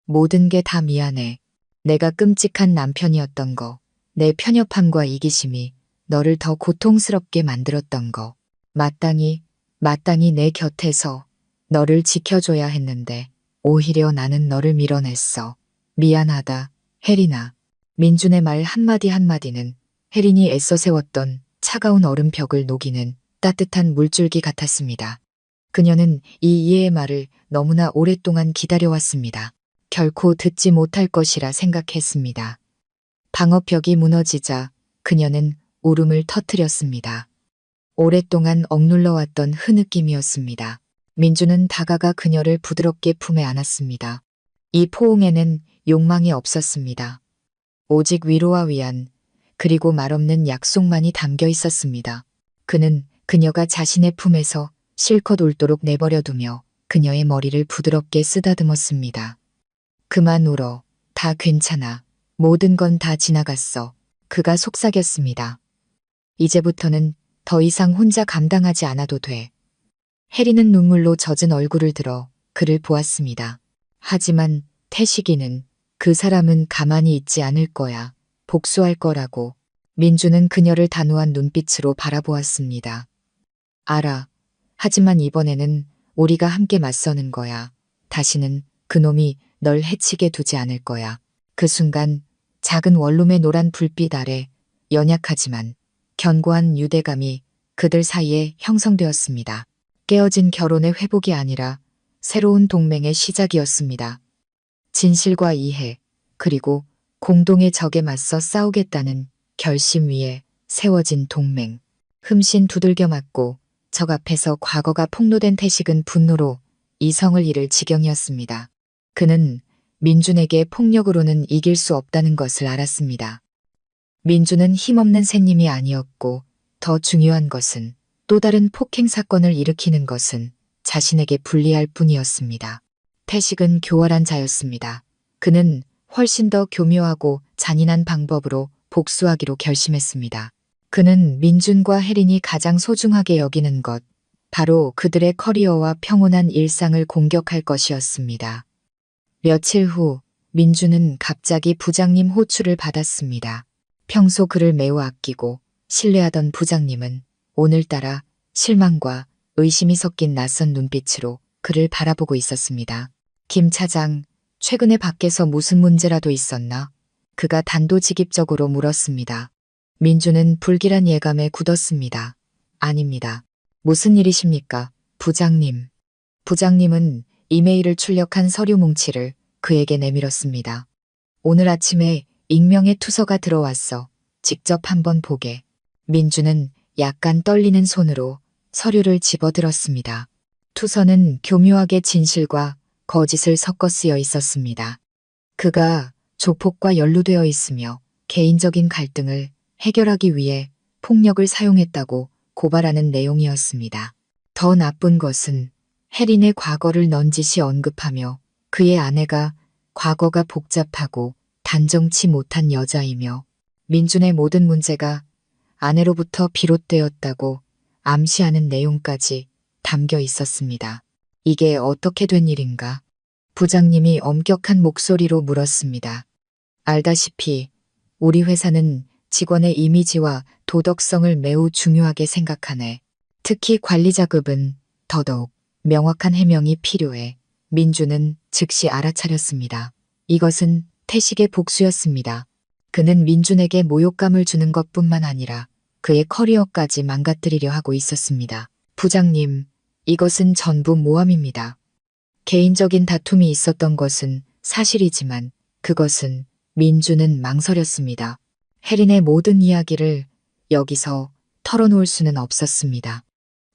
모든 게 다 미안해. 내가 끔찍한 남편이었던 거, 내 편협함과 이기심이 너를 더 고통스럽게 만들었던 거. 마땅히 내 곁에서 너를 지켜줘야 했는데 오히려 나는 너를 밀어냈어. 미안하다, 혜린아. 민준의 말 한마디 한마디는 혜린이 애써 세웠던 차가운 얼음벽을 녹이는 따뜻한 물줄기 같았습니다. 그녀는 이 이해의 말을 너무나 오랫동안 기다려왔습니다. 결코 듣지 못할 것이라 생각했습니다. 방어벽이 무너지자 그녀는 울음을 터뜨렸습니다. 오랫동안 억눌러왔던 흐느낌이었습니다. 민주는 다가가 그녀를 부드럽게 품에 안았습니다. 이 포옹에는 욕망이 없었습니다. 오직 위로와 위안, 그리고 말없는 약속만이 담겨 있었습니다. 그는 그녀가 자신의 품에서 실컷 울도록 내버려두며 그녀의 머리를 부드럽게 쓰다듬었습니다. 그만 울어. 다 괜찮아. 모든 건 다 지나갔어. 그가 속삭였습니다. 이제부터는 더 이상 혼자 감당하지 않아도 돼. 혜리는 눈물로 젖은 얼굴을 들어 그를 보았습니다. 하지만 태식이는 그 사람은 가만히 있지 않을 거야. 복수할 거라고. 민주는 그녀를 단호한 눈빛으로 바라보았습니다. 알아. 하지만 이번에는 우리가 함께 맞서는 거야. 다시는 그놈이 널 해치게 두지 않을 거야. 그 순간 작은 원룸의 노란 불빛 아래 연약하지만 견고한 유대감이 그들 사이에 형성되었습니다. 깨어진 결혼의 회복이 아니라 새로운 동맹의 시작이었습니다. 진실과 이해, 그리고 공동의 적에 맞서 싸우겠다는 결심 위에 세워진 동맹. 흠씬 두들겨 맞고 적 앞에서 과거가 폭로된 태식은 분노로 이성을 잃을 지경이었습니다. 그는 민준에게 폭력으로는 이길 수 없다는 것을 알았습니다. 민준은 힘없는 새님이 아니었고 더 중요한 것은 또 다른 폭행 사건을 일으키는 것은 자신에게 불리할 뿐이었습니다. 태식은 교활한 자였습니다. 그는 훨씬 더 교묘하고 잔인한 방법으로 복수하기로 결심했습니다. 그는 민준과 혜린이 가장 소중하게 여기는 것, 바로 그들의 커리어와 평온한 일상을 공격할 것이었습니다. 며칠 후 민주는 갑자기 부장님 호출을 받았습니다. 평소 그를 매우 아끼고 신뢰하던 부장님은 오늘따라 실망과 의심이 섞인 낯선 눈빛으로 그를 바라보고 있었습니다. 김 차장, 최근에 밖에서 무슨 문제라도 있었나? 그가 단도직입적으로 물었습니다. 민주는 불길한 예감에 굳었습니다. 아닙니다. 무슨 일이십니까, 부장님? 부장님은 이메일을 출력한 서류 뭉치를 그에게 내밀었습니다. 오늘 아침에 익명의 투서가 들어왔어. 직접 한번 보게. 민주는 약간 떨리는 손으로 서류를 집어들었습니다. 투서는 교묘하게 진실과 거짓을 섞어 쓰여 있었습니다. 그가 조폭과 연루되어 있으며 개인적인 갈등을 해결하기 위해 폭력을 사용했다고 고발하는 내용이었습니다. 더 나쁜 것은 혜린의 과거를 넌지시 언급하며 그의 아내가 과거가 복잡하고 단정치 못한 여자이며 민준의 모든 문제가 아내로부터 비롯되었다고 암시하는 내용까지 담겨 있었습니다. 이게 어떻게 된 일인가? 부장님이 엄격한 목소리로 물었습니다. 알다시피 우리 회사는 직원의 이미지와 도덕성을 매우 중요하게 생각하네. 특히 관리자급은 더더욱 명확한 해명이 필요해. 민주는 즉시 알아차렸습니다. 이것은 태식의 복수였습니다. 그는 민준에게 모욕감을 주는 것뿐만 아니라 그의 커리어까지 망가뜨리려 하고 있었습니다. 부장님, 이것은 전부 모함입니다. 개인적인 다툼이 있었던 것은 사실이지만 그것은 민주는 망설였습니다. 혜린의 모든 이야기를 여기서 털어놓을 수는 없었습니다.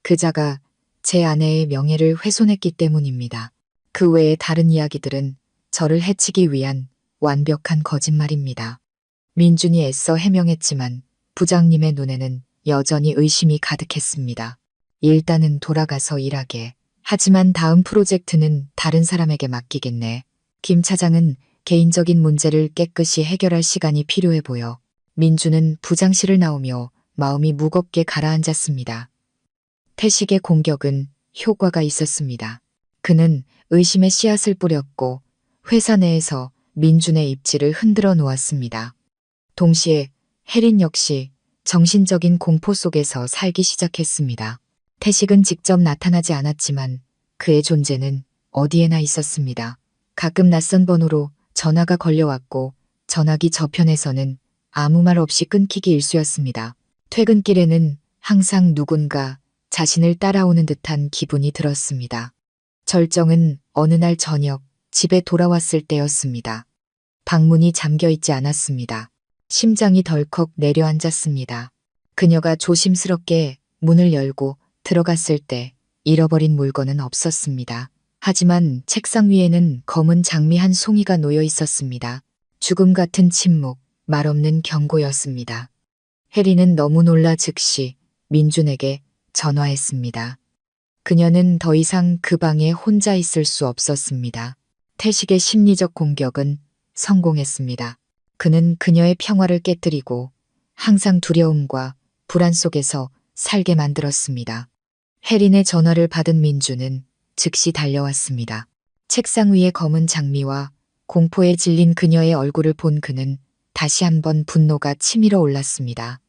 그자가 제 아내의 명예를 훼손했기 때문입니다. 그 외의 다른 이야기들은 저를 해치기 위한 완벽한 거짓말입니다. 민준이 애써 해명했지만 부장님의 눈에는 여전히 의심이 가득했습니다. 일단은 돌아가서 일하게. 하지만 다음 프로젝트는 다른 사람에게 맡기겠네. 김 차장은 개인적인 문제를 깨끗이 해결할 시간이 필요해 보여. 민주는 부장실을 나오며 마음이 무겁게 가라앉았습니다. 태식의 공격은 효과가 있었습니다. 그는 의심의 씨앗을 뿌렸고 회사 내에서 민준의 입지를 흔들어 놓았습니다. 동시에 혜린 역시 정신적인 공포 속에서 살기 시작했습니다. 태식은 직접 나타나지 않았지만 그의 존재는 어디에나 있었습니다. 가끔 낯선 번호로 전화가 걸려왔고 전화기 저편에서는 아무 말 없이 끊기기 일쑤였습니다. 퇴근길에는 항상 누군가 자신을 따라오는 듯한 기분이 들었습니다. 절정은 어느 날 저녁 집에 돌아왔을 때였습니다. 방문이 잠겨 있지 않았습니다. 심장이 덜컥 내려앉았습니다. 그녀가 조심스럽게 문을 열고 들어갔을 때 잃어버린 물건은 없었습니다. 하지만 책상 위에는 검은 장미 한 송이가 놓여 있었습니다. 죽음 같은 침묵, 말없는 경고였습니다. 혜리는 너무 놀라 즉시 민준에게 전화했습니다. 그녀는 더 이상 그 방에 혼자 있을 수 없었습니다. 태식의 심리적 공격은 성공했습니다. 그는 그녀의 평화를 깨뜨리고 항상 두려움과 불안 속에서 살게 만들었습니다. 혜린의 전화를 받은 민주는 즉시 달려왔습니다. 책상 위의 검은 장미와 공포에 질린 그녀의 얼굴을 본 그는 다시 한번 분노가 치밀어 올랐습니다.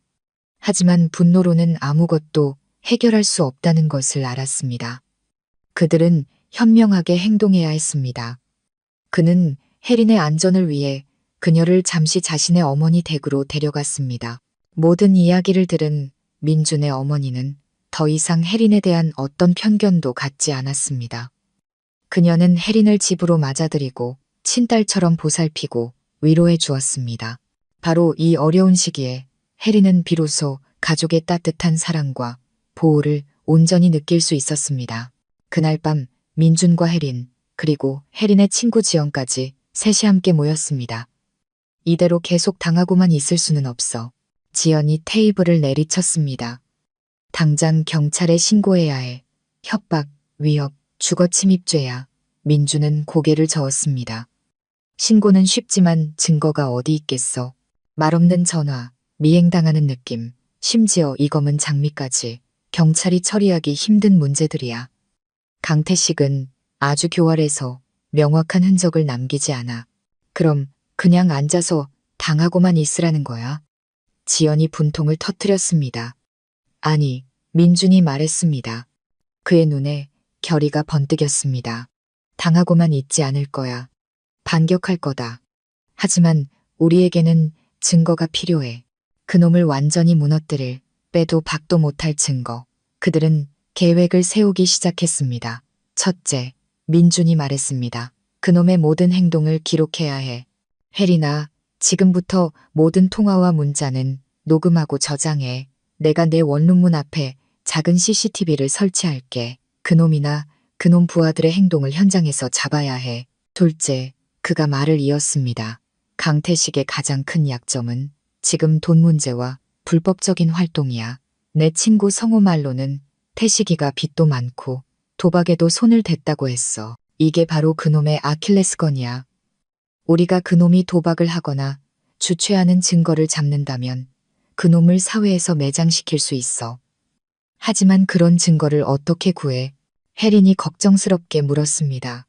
하지만 분노로는 아무것도 해결할 수 없다는 것을 알았습니다. 그들은 현명하게 행동해야 했습니다. 그는 혜린의 안전을 위해 그녀를 잠시 자신의 어머니 댁으로 데려갔습니다. 모든 이야기를 들은 민준의 어머니는 더 이상 혜린에 대한 어떤 편견도 갖지 않았습니다. 그녀는 혜린을 집으로 맞아들이고 친딸처럼 보살피고 위로해 주었습니다. 바로 이 어려운 시기에 혜린은 비로소 가족의 따뜻한 사랑과 보호를 온전히 느낄 수 있었습니다. 그날 밤 민준과 혜린 그리고 혜린의 친구 지연까지 셋이 함께 모였습니다. 이대로 계속 당하고만 있을 수는 없어. 지연이 테이블을 내리쳤습니다. 당장 경찰에 신고해야 해. 협박, 위협, 주거침입죄야. 민주는 고개를 저었습니다. 신고는 쉽지만 증거가 어디 있겠어. 말없는 전화, 미행당하는 느낌, 심지어 이 검은 장미까지 경찰이 처리하기 힘든 문제들이야. 강태식은 아주 교활해서 명확한 흔적을 남기지 않아. 그럼 그냥 앉아서 당하고만 있으라는 거야. 지연이 분통을 터뜨렸습니다. 아니, 민준이 말했습니다. 그의 눈에 결의가 번뜩였습니다. 당하고만 있지 않을 거야. 반격할 거다. 하지만 우리에게는 증거가 필요해. 그놈을 완전히 무너뜨릴 빼도 박도 못할 증거. 그들은 계획을 세우기 시작했습니다. 첫째, 민준이 말했습니다. 그놈의 모든 행동을 기록해야 해. 혜리나, 지금부터 모든 통화와 문자는 녹음하고 저장해. 내가 내 원룸문 앞에 작은 CCTV를 설치할게. 그놈이나 그놈 부하들의 행동을 현장에서 잡아야 해. 둘째, 그가 말을 이었습니다. 강태식의 가장 큰 약점은 지금 돈 문제와 불법적인 활동이야. 내 친구 성우 말로는 태식이가 빚도 많고 도박에도 손을 댔다고 했어. 이게 바로 그놈의 아킬레스건이야. 우리가 그놈이 도박을 하거나 주최하는 증거를 잡는다면 그놈을 사회에서 매장시킬 수 있어. 하지만 그런 증거를 어떻게 구해? 혜린이 걱정스럽게 물었습니다.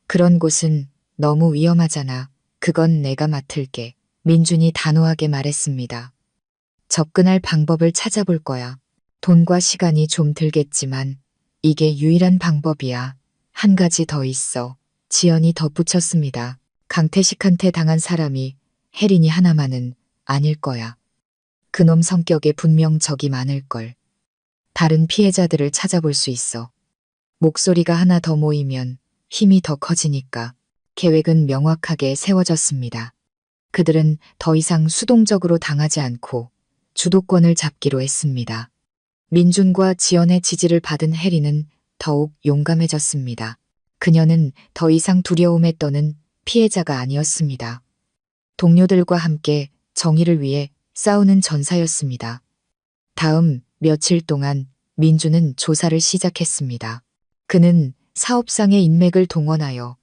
그런 곳은 너무 위험하잖아. 그건 내가 맡을게. 민준이 단호하게 말했습니다. 접근할 방법을 찾아볼 거야. 돈과 시간이 좀 들겠지만 이게 유일한 방법이야. 한 가지 더 있어. 지연이 덧붙였습니다. 강태식한테 당한 사람이 혜린이 하나만은 아닐 거야. 그놈 성격에 분명 적이 많을걸. 다른 피해자들을 찾아볼 수 있어. 목소리가 하나 더 모이면 힘이 더 커지니까. 계획은 명확하게 세워졌습니다. 그들은 더 이상 수동적으로 당하지 않고 주도권을 잡기로 했습니다. 민준과 지연의 지지를 받은 혜리는 더욱 용감해졌습니다. 그녀는 더 이상 두려움에 떠는 피해자가 아니었습니다. 동료들과 함께 정의를 위해 싸우는 전사였습니다. 다음 며칠 동안 민준은 조사를 시작했습니다. 그는 사업상의 인맥을 동원하여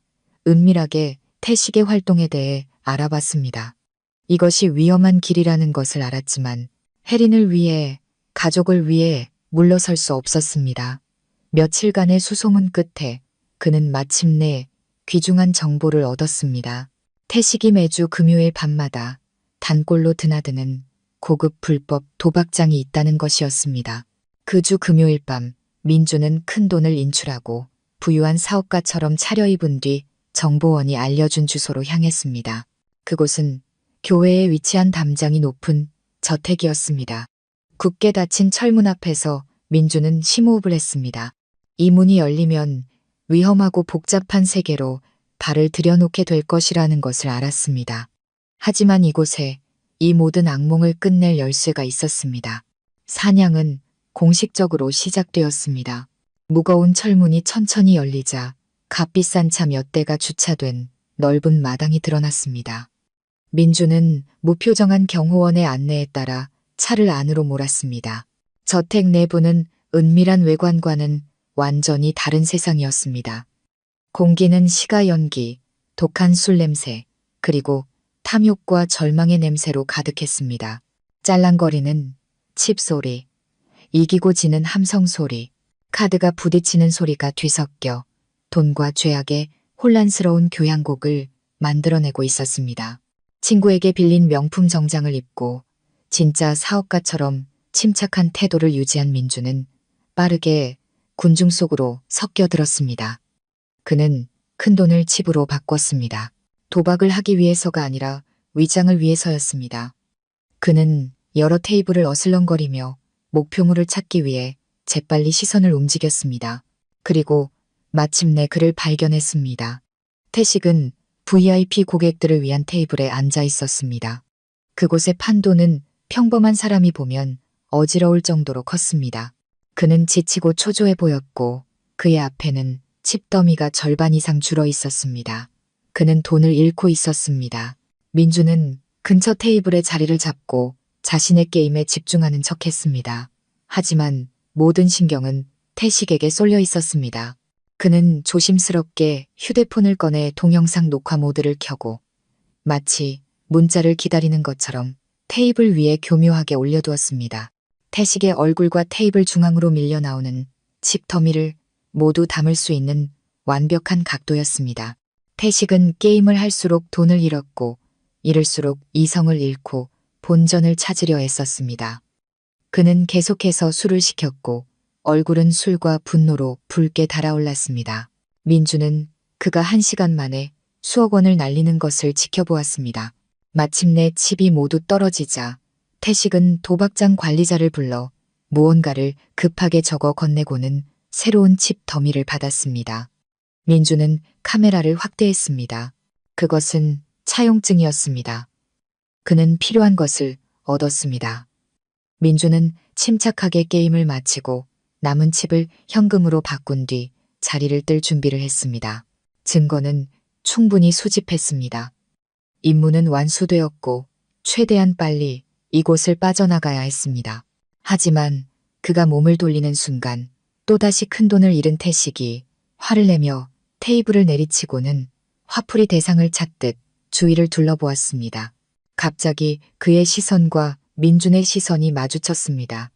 은밀하게 태식의 활동에 대해 알아봤습니다. 이것이 위험한 길이라는 것을 알았지만 혜린을 위해, 가족을 위해 물러설 수 없었습니다. 며칠간의 수소문 끝에 그는 마침내 귀중한 정보를 얻었습니다. 태식이 매주 금요일 밤마다 단골로 드나드는 고급 불법 도박장이 있다는 것이었습니다. 그 주 금요일 밤 민주는 큰 돈을 인출하고 부유한 사업가처럼 차려입은 뒤 정보원이 알려준 주소로 향했습니다. 그곳은 교회에 위치한 담장이 높은 저택이었습니다. 굳게 닫힌 철문 앞에서 민주는 심호흡을 했습니다. 이 문이 열리면 위험하고 복잡한 세계로 발을 들여놓게 될 것이라는 것을 알았습니다. 하지만 이곳에 이 모든 악몽을 끝낼 열쇠가 있었습니다. 사냥은 공식적으로 시작되었습니다. 무거운 철문이 천천히 열리자 값비싼 차 몇 대가 주차된 넓은 마당이 드러났습니다. 민주는 무표정한 경호원의 안내에 따라 차를 안으로 몰았습니다. 저택 내부는 은밀한 외관과는 완전히 다른 세상이었습니다. 공기는 시가 연기, 독한 술 냄새, 그리고 탐욕과 절망의 냄새로 가득했습니다. 짤랑거리는 칩 소리, 이기고 지는 함성 소리, 카드가 부딪히는 소리가 뒤섞여 돈과 죄악의 혼란스러운 교향곡을 만들어내고 있었습니다. 친구에게 빌린 명품 정장을 입고 진짜 사업가처럼 침착한 태도를 유지한 민주는 빠르게 군중 속으로 섞여들었습니다. 그는 큰돈을 칩으로 바꿨습니다. 도박을 하기 위해서가 아니라 위장을 위해서였습니다. 그는 여러 테이블을 어슬렁거리며 목표물을 찾기 위해 재빨리 시선을 움직였습니다. 그리고 마침내 그를 발견했습니다. 태식은 VIP 고객들을 위한 테이블에 앉아 있었습니다. 그곳의 판도는 평범한 사람이 보면 어지러울 정도로 컸습니다. 그는 지치고 초조해 보였고 그의 앞에는 칩더미가 절반 이상 줄어 있었습니다. 그는 돈을 잃고 있었습니다. 민주는 근처 테이블에 자리를 잡고 자신의 게임에 집중하는 척했습니다. 하지만 모든 신경은 태식에게 쏠려 있었습니다. 그는 조심스럽게 휴대폰을 꺼내 동영상 녹화 모드를 켜고 마치 문자를 기다리는 것처럼 테이블 위에 교묘하게 올려두었습니다. 태식의 얼굴과 테이블 중앙으로 밀려 나오는 칩더미를 모두 담을 수 있는 완벽한 각도였습니다. 태식은 게임을 할수록 돈을 잃었고 잃을수록 이성을 잃고 본전을 찾으려 애썼습니다. 그는 계속해서 술을 시켰고 얼굴은 술과 분노로 붉게 달아올랐습니다. 민주는 그가 1시간 만에 수억 원을 날리는 것을 지켜보았습니다. 마침내 칩이 모두 떨어지자 태식은 도박장 관리자를 불러 무언가를 급하게 적어 건네고는 새로운 칩 더미를 받았습니다. 민주는 카메라를 확대했습니다. 그것은 차용증이었습니다. 그는 필요한 것을 얻었습니다. 민주는 침착하게 게임을 마치고 남은 칩을 현금으로 바꾼 뒤 자리를 뜰 준비를 했습니다. 증거는 충분히 수집했습니다. 임무는 완수되었고 최대한 빨리 이곳을 빠져나가야 했습니다. 하지만 그가 몸을 돌리는 순간 또다시 큰돈을 잃은 태식이 화를 내며 테이블을 내리치고는 화풀이 대상을 찾듯 주위를 둘러보았습니다. 갑자기 그의 시선과 민준의 시선이 마주쳤습니다.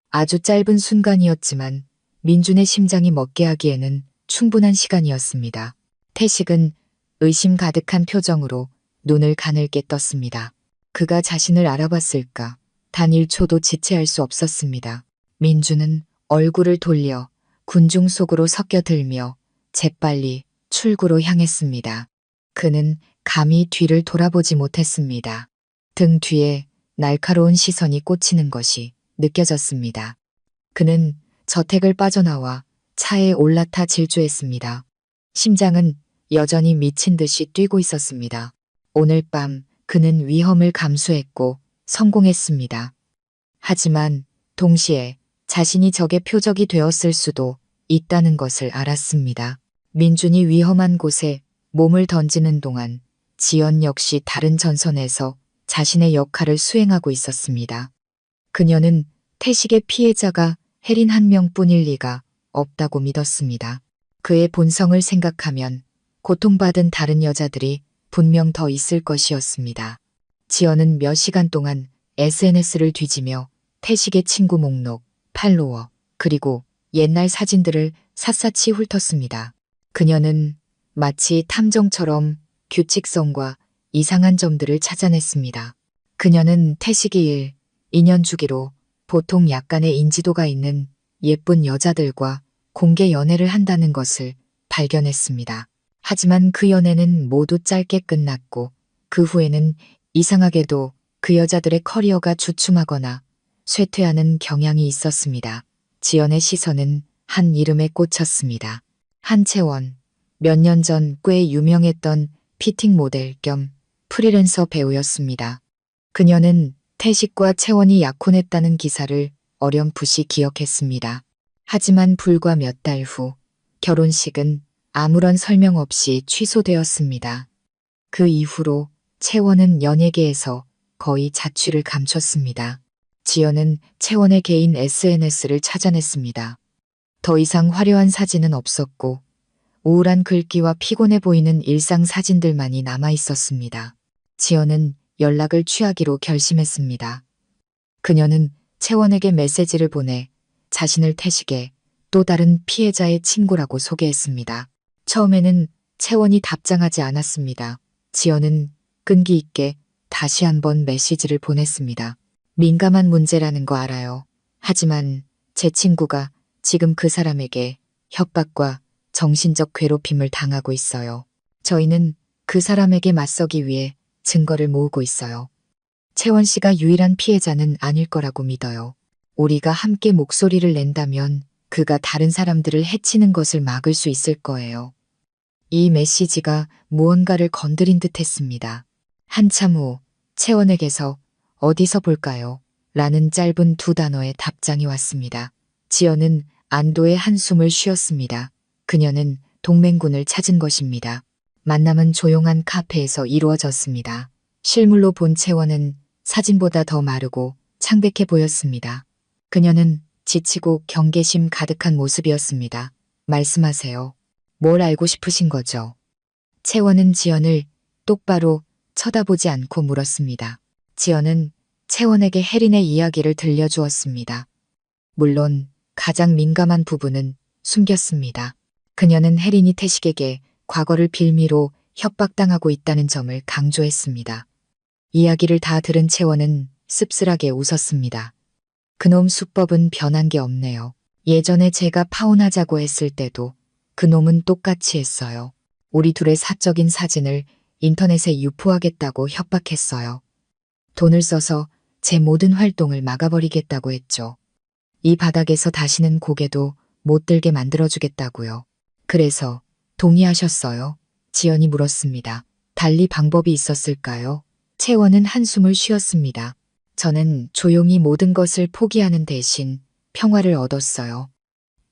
아주 짧은 순간이었지만 민준의 심장이 멎게 하기에는 충분한 시간이었습니다. 태식은 의심 가득한 표정으로 눈을 가늘게 떴습니다. 그가 자신을 알아봤을까? 단 1초도 지체할 수 없었습니다. 민준은 얼굴을 돌려 군중 속으로 섞여들며 재빨리 출구로 향했습니다. 그는 감히 뒤를 돌아보지 못했습니다. 등 뒤에 날카로운 시선이 꽂히는 것이 느껴졌습니다. 그는 저택을 빠져나와 차에 올라타 질주했습니다. 심장은 여전히 미친 듯이 뛰고 있었습니다. 오늘 밤 그는 위험을 감수했고 성공했습니다. 하지만 동시에 자신이 적의 표적이 되었을 수도 있다는 것을 알았습니다. 민준이 위험한 곳에 몸을 던지는 동안 지연 역시 다른 전선에서 자신의 역할을 수행하고 있었습니다. 그녀는 태식의 피해자가 혜린 한 명뿐일 리가 없다고 믿었습니다. 그의 본성을 생각하면 고통받은 다른 여자들이 분명 더 있을 것이었습니다. 지연은 몇 시간 동안 SNS를 뒤지며 태식의 친구 목록, 팔로워, 그리고 옛날 사진들을 샅샅이 훑었습니다. 그녀는 마치 탐정처럼 규칙성과 이상한 점들을 찾아냈습니다. 그녀는 태식이 2년 주기로 보통 약간의 인지도가 있는 예쁜 여자들과 공개 연애를 한다는 것을 발견했습니다. 하지만 그 연애는 모두 짧게 끝났고 그 후에는 이상하게도 그 여자들의 커리어가 주춤하거나 쇠퇴하는 경향이 있었습니다. 지연의 시선은 한 이름에 꽂혔습니다. 한채원, 몇 년 전 꽤 유명했던 피팅 모델 겸 프리랜서 배우였습니다. 그녀는 태식과 채원이 약혼했다는 기사를 어렴풋이 기억했습니다. 하지만 불과 몇 달 후 결혼식은 아무런 설명 없이 취소되었습니다. 그 이후로 채원은 연예계에서 거의 자취를 감췄습니다. 지연은 채원의 개인 SNS를 찾아냈습니다. 더 이상 화려한 사진은 없었고 우울한 글귀와 피곤해 보이는 일상 사진들만이 남아 있었습니다. 지연은 연락을 취하기로 결심했습니다. 그녀는 채원에게 메시지를 보내 자신을 태식의 또 다른 피해자의 친구라고 소개했습니다. 처음에는 채원이 답장하지 않았습니다. 지연은 끈기 있게 다시 한번 메시지를 보냈습니다. 민감한 문제라는 거 알아요. 하지만 제 친구가 지금 그 사람에게 협박과 정신적 괴롭힘을 당하고 있어요. 저희는 그 사람에게 맞서기 위해 증거를 모으고 있어요. 채원 씨가 유일한 피해자는 아닐 거라고 믿어요. 우리가 함께 목소리를 낸다면 그가 다른 사람들을 해치는 것을 막을 수 있을 거예요. 이 메시지가 무언가를 건드린 듯 했습니다. 한참 후 채원에게서 어디서 볼까요? 라는 짧은 2단어의 답장이 왔습니다. 지연은 안도의 한숨을 쉬었습니다. 그녀는 동맹군을 찾은 것입니다. 만남은 조용한 카페에서 이루어졌습니다. 실물로 본 채원은 사진보다 더 마르고 창백해 보였습니다. 그녀는 지치고 경계심 가득한 모습이었습니다. 말씀하세요. 뭘 알고 싶으신 거죠? 채원은 지연을 똑바로 쳐다보지 않고 물었습니다. 지연은 채원에게 혜린의 이야기를 들려주었습니다. 물론 가장 민감한 부분은 숨겼습니다. 그녀는 혜린이 태식에게 과거를 빌미로 협박당하고 있다는 점을 강조했습니다. 이야기를 다 들은 채원은 씁쓸하게 웃었습니다. 그놈 수법은 변한 게 없네요. 예전에 제가 파혼하자고 했을 때도 그놈은 똑같이 했어요. 우리 둘의 사적인 사진을 인터넷에 유포하겠다고 협박했어요. 돈을 써서 제 모든 활동을 막아버리겠다고 했죠. 이 바닥에서 다시는 고개도 못 들게 만들어주겠다고요. 그래서 동의하셨어요? 지연이 물었습니다. 달리 방법이 있었을까요? 채원은 한숨을 쉬었습니다. 저는 조용히 모든 것을 포기하는 대신 평화를 얻었어요.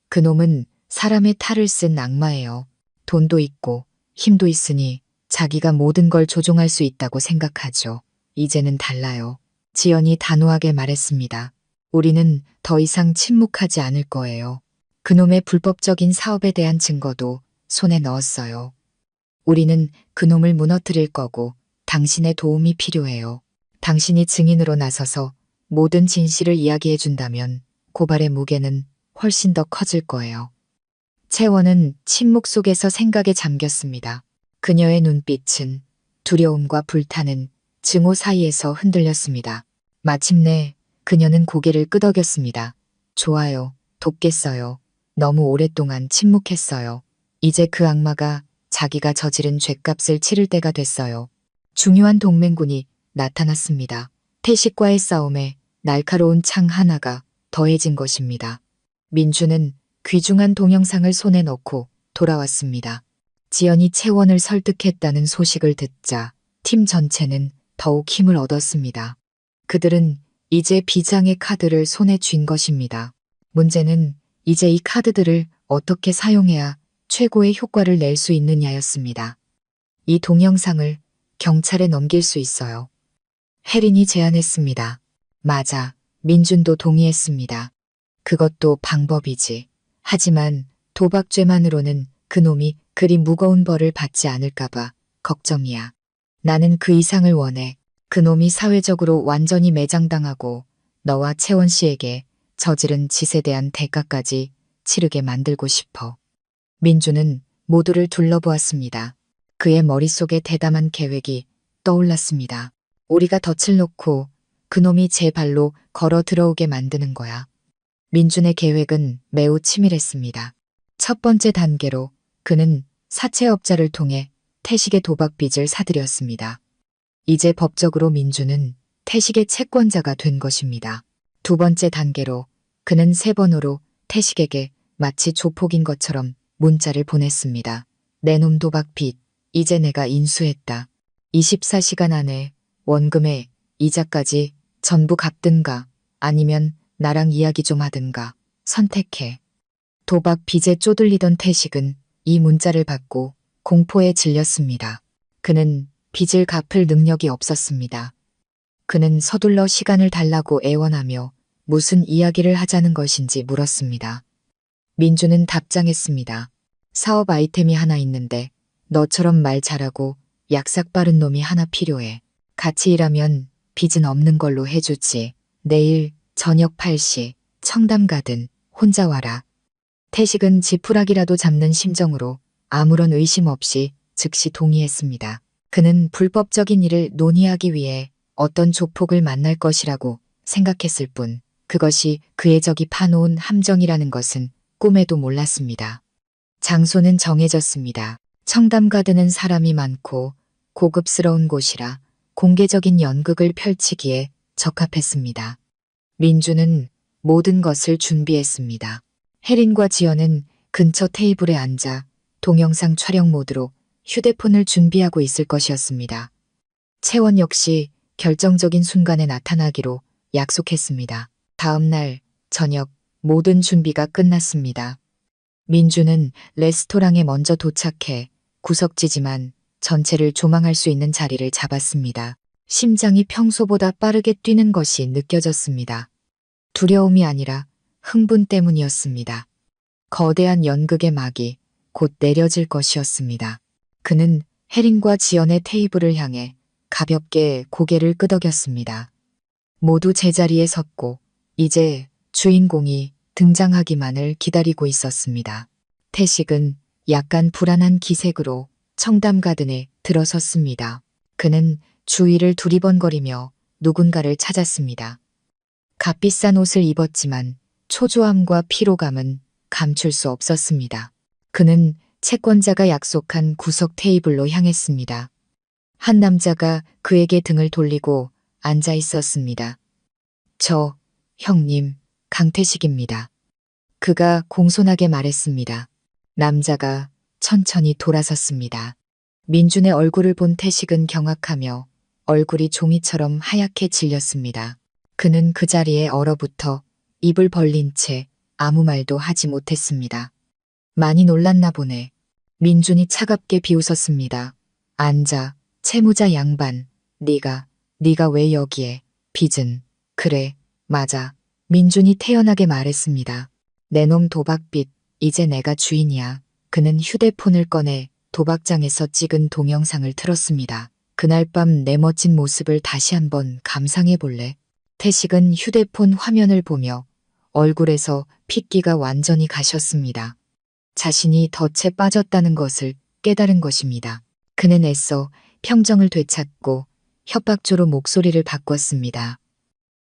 그놈은 사람의 탈을 쓴 악마예요. 돈도 있고 힘도 있으니 자기가 모든 걸 조종할 수 있다고 생각하죠. 이제는 달라요. 지연이 단호하게 말했습니다. 우리는 더 이상 침묵하지 않을 거예요. 그놈의 불법적인 사업에 대한 증거도 손에 넣었어요. 우리는 그놈을 무너뜨릴 거고 당신의 도움이 필요해요. 당신이 증인으로 나서서 모든 진실을 이야기해 준다면 고발의 무게는 훨씬 더 커질 거예요. 채원은 침묵 속에서 생각에 잠겼습니다. 그녀의 눈빛은 두려움과 불타는 증오 사이에서 흔들렸습니다. 마침내 그녀는 고개를 끄덕였습니다. 좋아요. 돕겠어요. 너무 오랫동안 침묵했어요. 이제 그 악마가 자기가 저지른 죗값을 치를 때가 됐어요. 중요한 동맹군이 나타났습니다. 태식과의 싸움에 날카로운 창 하나가 더해진 것입니다. 민주는 귀중한 동영상을 손에 넣고 돌아왔습니다. 지연이 채원을 설득했다는 소식을 듣자 팀 전체는 더욱 힘을 얻었습니다. 그들은 이제 비장의 카드를 손에 쥔 것입니다. 문제는 이제 이 카드들을 어떻게 사용해야 최고의 효과를 낼 수 있느냐였습니다. 이 동영상을 경찰에 넘길 수 있어요. 혜린이 제안했습니다. 맞아. 민준도 동의했습니다. 그것도 방법이지. 하지만 도박죄만으로는 그놈이 그리 무거운 벌을 받지 않을까봐 걱정이야. 나는 그 이상을 원해. 그놈이 사회적으로 완전히 매장당하고 너와 채원 씨에게 저지른 짓에 대한 대가까지 치르게 만들고 싶어. 민주는 모두를 둘러보았습니다. 그의 머릿속에 대담한 계획이 떠올랐습니다. 우리가 덫을 놓고 그놈이 제 발로 걸어 들어오게 만드는 거야. 민준의 계획은 매우 치밀했습니다. 첫 번째 단계로 그는 사채업자를 통해 태식의 도박 빚을 사들였습니다. 이제 법적으로 민준은 태식의 채권자가 된 것입니다. 두 번째 단계로 그는 3번으로 태식에게 마치 조폭인 것처럼 문자를 보냈습니다. 내 놈 도박 빚, 이제 내가 인수했다. 24시간 안에 원금에 이자까지 전부 갚든가 아니면 나랑 이야기 좀 하든가 선택해. 도박 빚에 쪼들리던 태식은 이 문자를 받고 공포에 질렸습니다. 그는 빚을 갚을 능력이 없었습니다. 그는 서둘러 시간을 달라고 애원하며 무슨 이야기를 하자는 것인지 물었습니다. 민주는 답장했습니다. 사업 아이템이 하나 있는데 너처럼 말 잘하고 약삭 빠른 놈이 하나 필요해. 같이 일하면 빚은 없는 걸로 해주지. 내일 저녁 8시 청담 가든 혼자 와라. 태식은 지푸라기라도 잡는 심정으로 아무런 의심 없이 즉시 동의했습니다. 그는 불법적인 일을 논의하기 위해 어떤 조폭을 만날 것이라고 생각했을 뿐 그것이 그의 적이 파놓은 함정이라는 것은 꿈에도 몰랐습니다. 장소는 정해졌습니다. 청담가든은 사람이 많고 고급스러운 곳이라 공개적인 연극을 펼치기에 적합했습니다. 민주는 모든 것을 준비했습니다. 혜린과 지연은 근처 테이블에 앉아 동영상 촬영 모드로 휴대폰을 준비하고 있을 것이었습니다. 채원 역시 결정적인 순간에 나타나기로 약속했습니다. 다음 날 저녁 모든 준비가 끝났습니다. 민주는 레스토랑에 먼저 도착해 구석지지만 전체를 조망할 수 있는 자리를 잡았습니다. 심장이 평소보다 빠르게 뛰는 것이 느껴졌습니다. 두려움이 아니라 흥분 때문이었습니다. 거대한 연극의 막이 곧 내려질 것이었습니다. 그는 혜린과 지연의 테이블을 향해 가볍게 고개를 끄덕였습니다. 모두 제자리에 섰고 이제 주인공이 등장하기만을 기다리고 있었습니다. 태식은 약간 불안한 기색으로 청담 가든에 들어섰습니다. 그는 주위를 두리번거리며 누군가를 찾았습니다. 값비싼 옷을 입었지만 초조함과 피로감은 감출 수 없었습니다. 그는 채권자가 약속한 구석 테이블로 향했습니다. 한 남자가 그에게 등을 돌리고 앉아 있었습니다. 저, 형님, 강태식입니다. 그가 공손하게 말했습니다. 남자가 천천히 돌아섰습니다. 민준의 얼굴을 본 태식은 경악하며 얼굴이 종이처럼 하얗게 질렸습니다. 그는 그 자리에 얼어붙어 입을 벌린 채 아무 말도 하지 못했습니다. 많이 놀랐나 보네. 민준이 차갑게 비웃었습니다. 앉아, 채무자 양반. 네가 왜 여기에. 빚은. 그래, 맞아. 민준이 태연하게 말했습니다. 내 놈 도박빚, 이제 내가 주인이야. 그는 휴대폰을 꺼내 도박장에서 찍은 동영상을 틀었습니다. 그날 밤 내 멋진 모습을 다시 한번 감상해 볼래? 태식은 휴대폰 화면을 보며 얼굴에서 핏기가 완전히 가셨습니다. 자신이 덫에 빠졌다는 것을 깨달은 것입니다. 그는 애써 평정을 되찾고 협박조로 목소리를 바꿨습니다.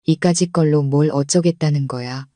이까짓 걸로 뭘 어쩌겠다는 거야.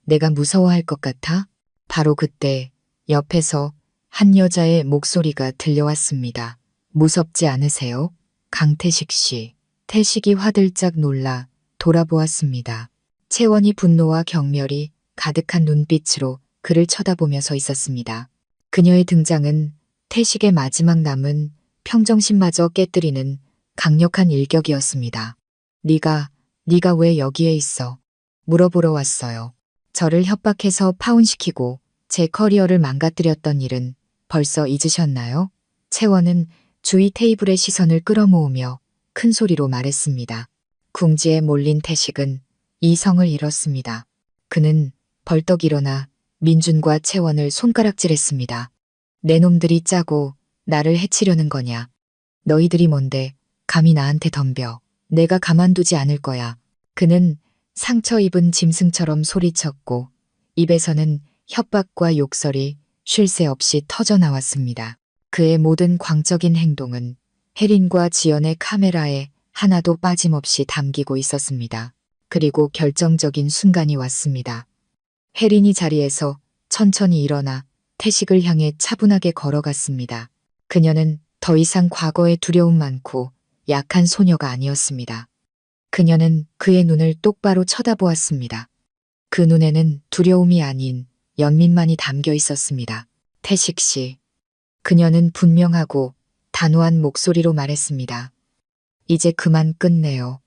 내가 무서워할 것 같아? 바로 그때 옆에서 한 여자의 목소리가 들려왔습니다. 무섭지 않으세요? 강태식 씨. 태식이 화들짝 놀라 돌아보았습니다. 채원이 분노와 경멸이 가득한 눈빛으로 그를 쳐다보며 서 있었습니다. 그녀의 등장은 태식의 마지막 남은 평정심마저 깨뜨리는 강력한 일격이었습니다. 네가 왜 여기에 있어? 물어보러 왔어요. 저를 협박해서 파혼시키고 제 커리어를 망가뜨렸던 일은 벌써 잊으셨나요? 채원은 주위 테이블의 시선을 끌어모으며 큰 소리로 말했습니다. 궁지에 몰린 태식은 이성을 잃었습니다. 그는 벌떡 일어나 민준과 채원을 손가락질했습니다. 내 놈들이 짜고 나를 해치려는 거냐. 너희들이 뭔데 감히 나한테 덤벼. 내가 가만두지 않을 거야. 그는 상처 입은 짐승처럼 소리쳤고 입에서는 협박과 욕설이 쉴 새 없이 터져나왔습니다. 그의 모든 광적인 행동은 혜린과 지연의 카메라에 하나도 빠짐없이 담기고 있었습니다. 그리고 결정적인 순간이 왔습니다. 혜린이 자리에서 천천히 일어나 태식을 향해 차분하게 걸어갔습니다. 그녀는 더 이상 과거의 두려움 많고 약한 소녀가 아니었습니다. 그녀는 그의 눈을 똑바로 쳐다보았습니다. 그 눈에는 두려움이 아닌 연민만이 담겨 있었습니다. 태식 씨. 그녀는 분명하고 단호한 목소리로 말했습니다. 이제 그만 끝내요.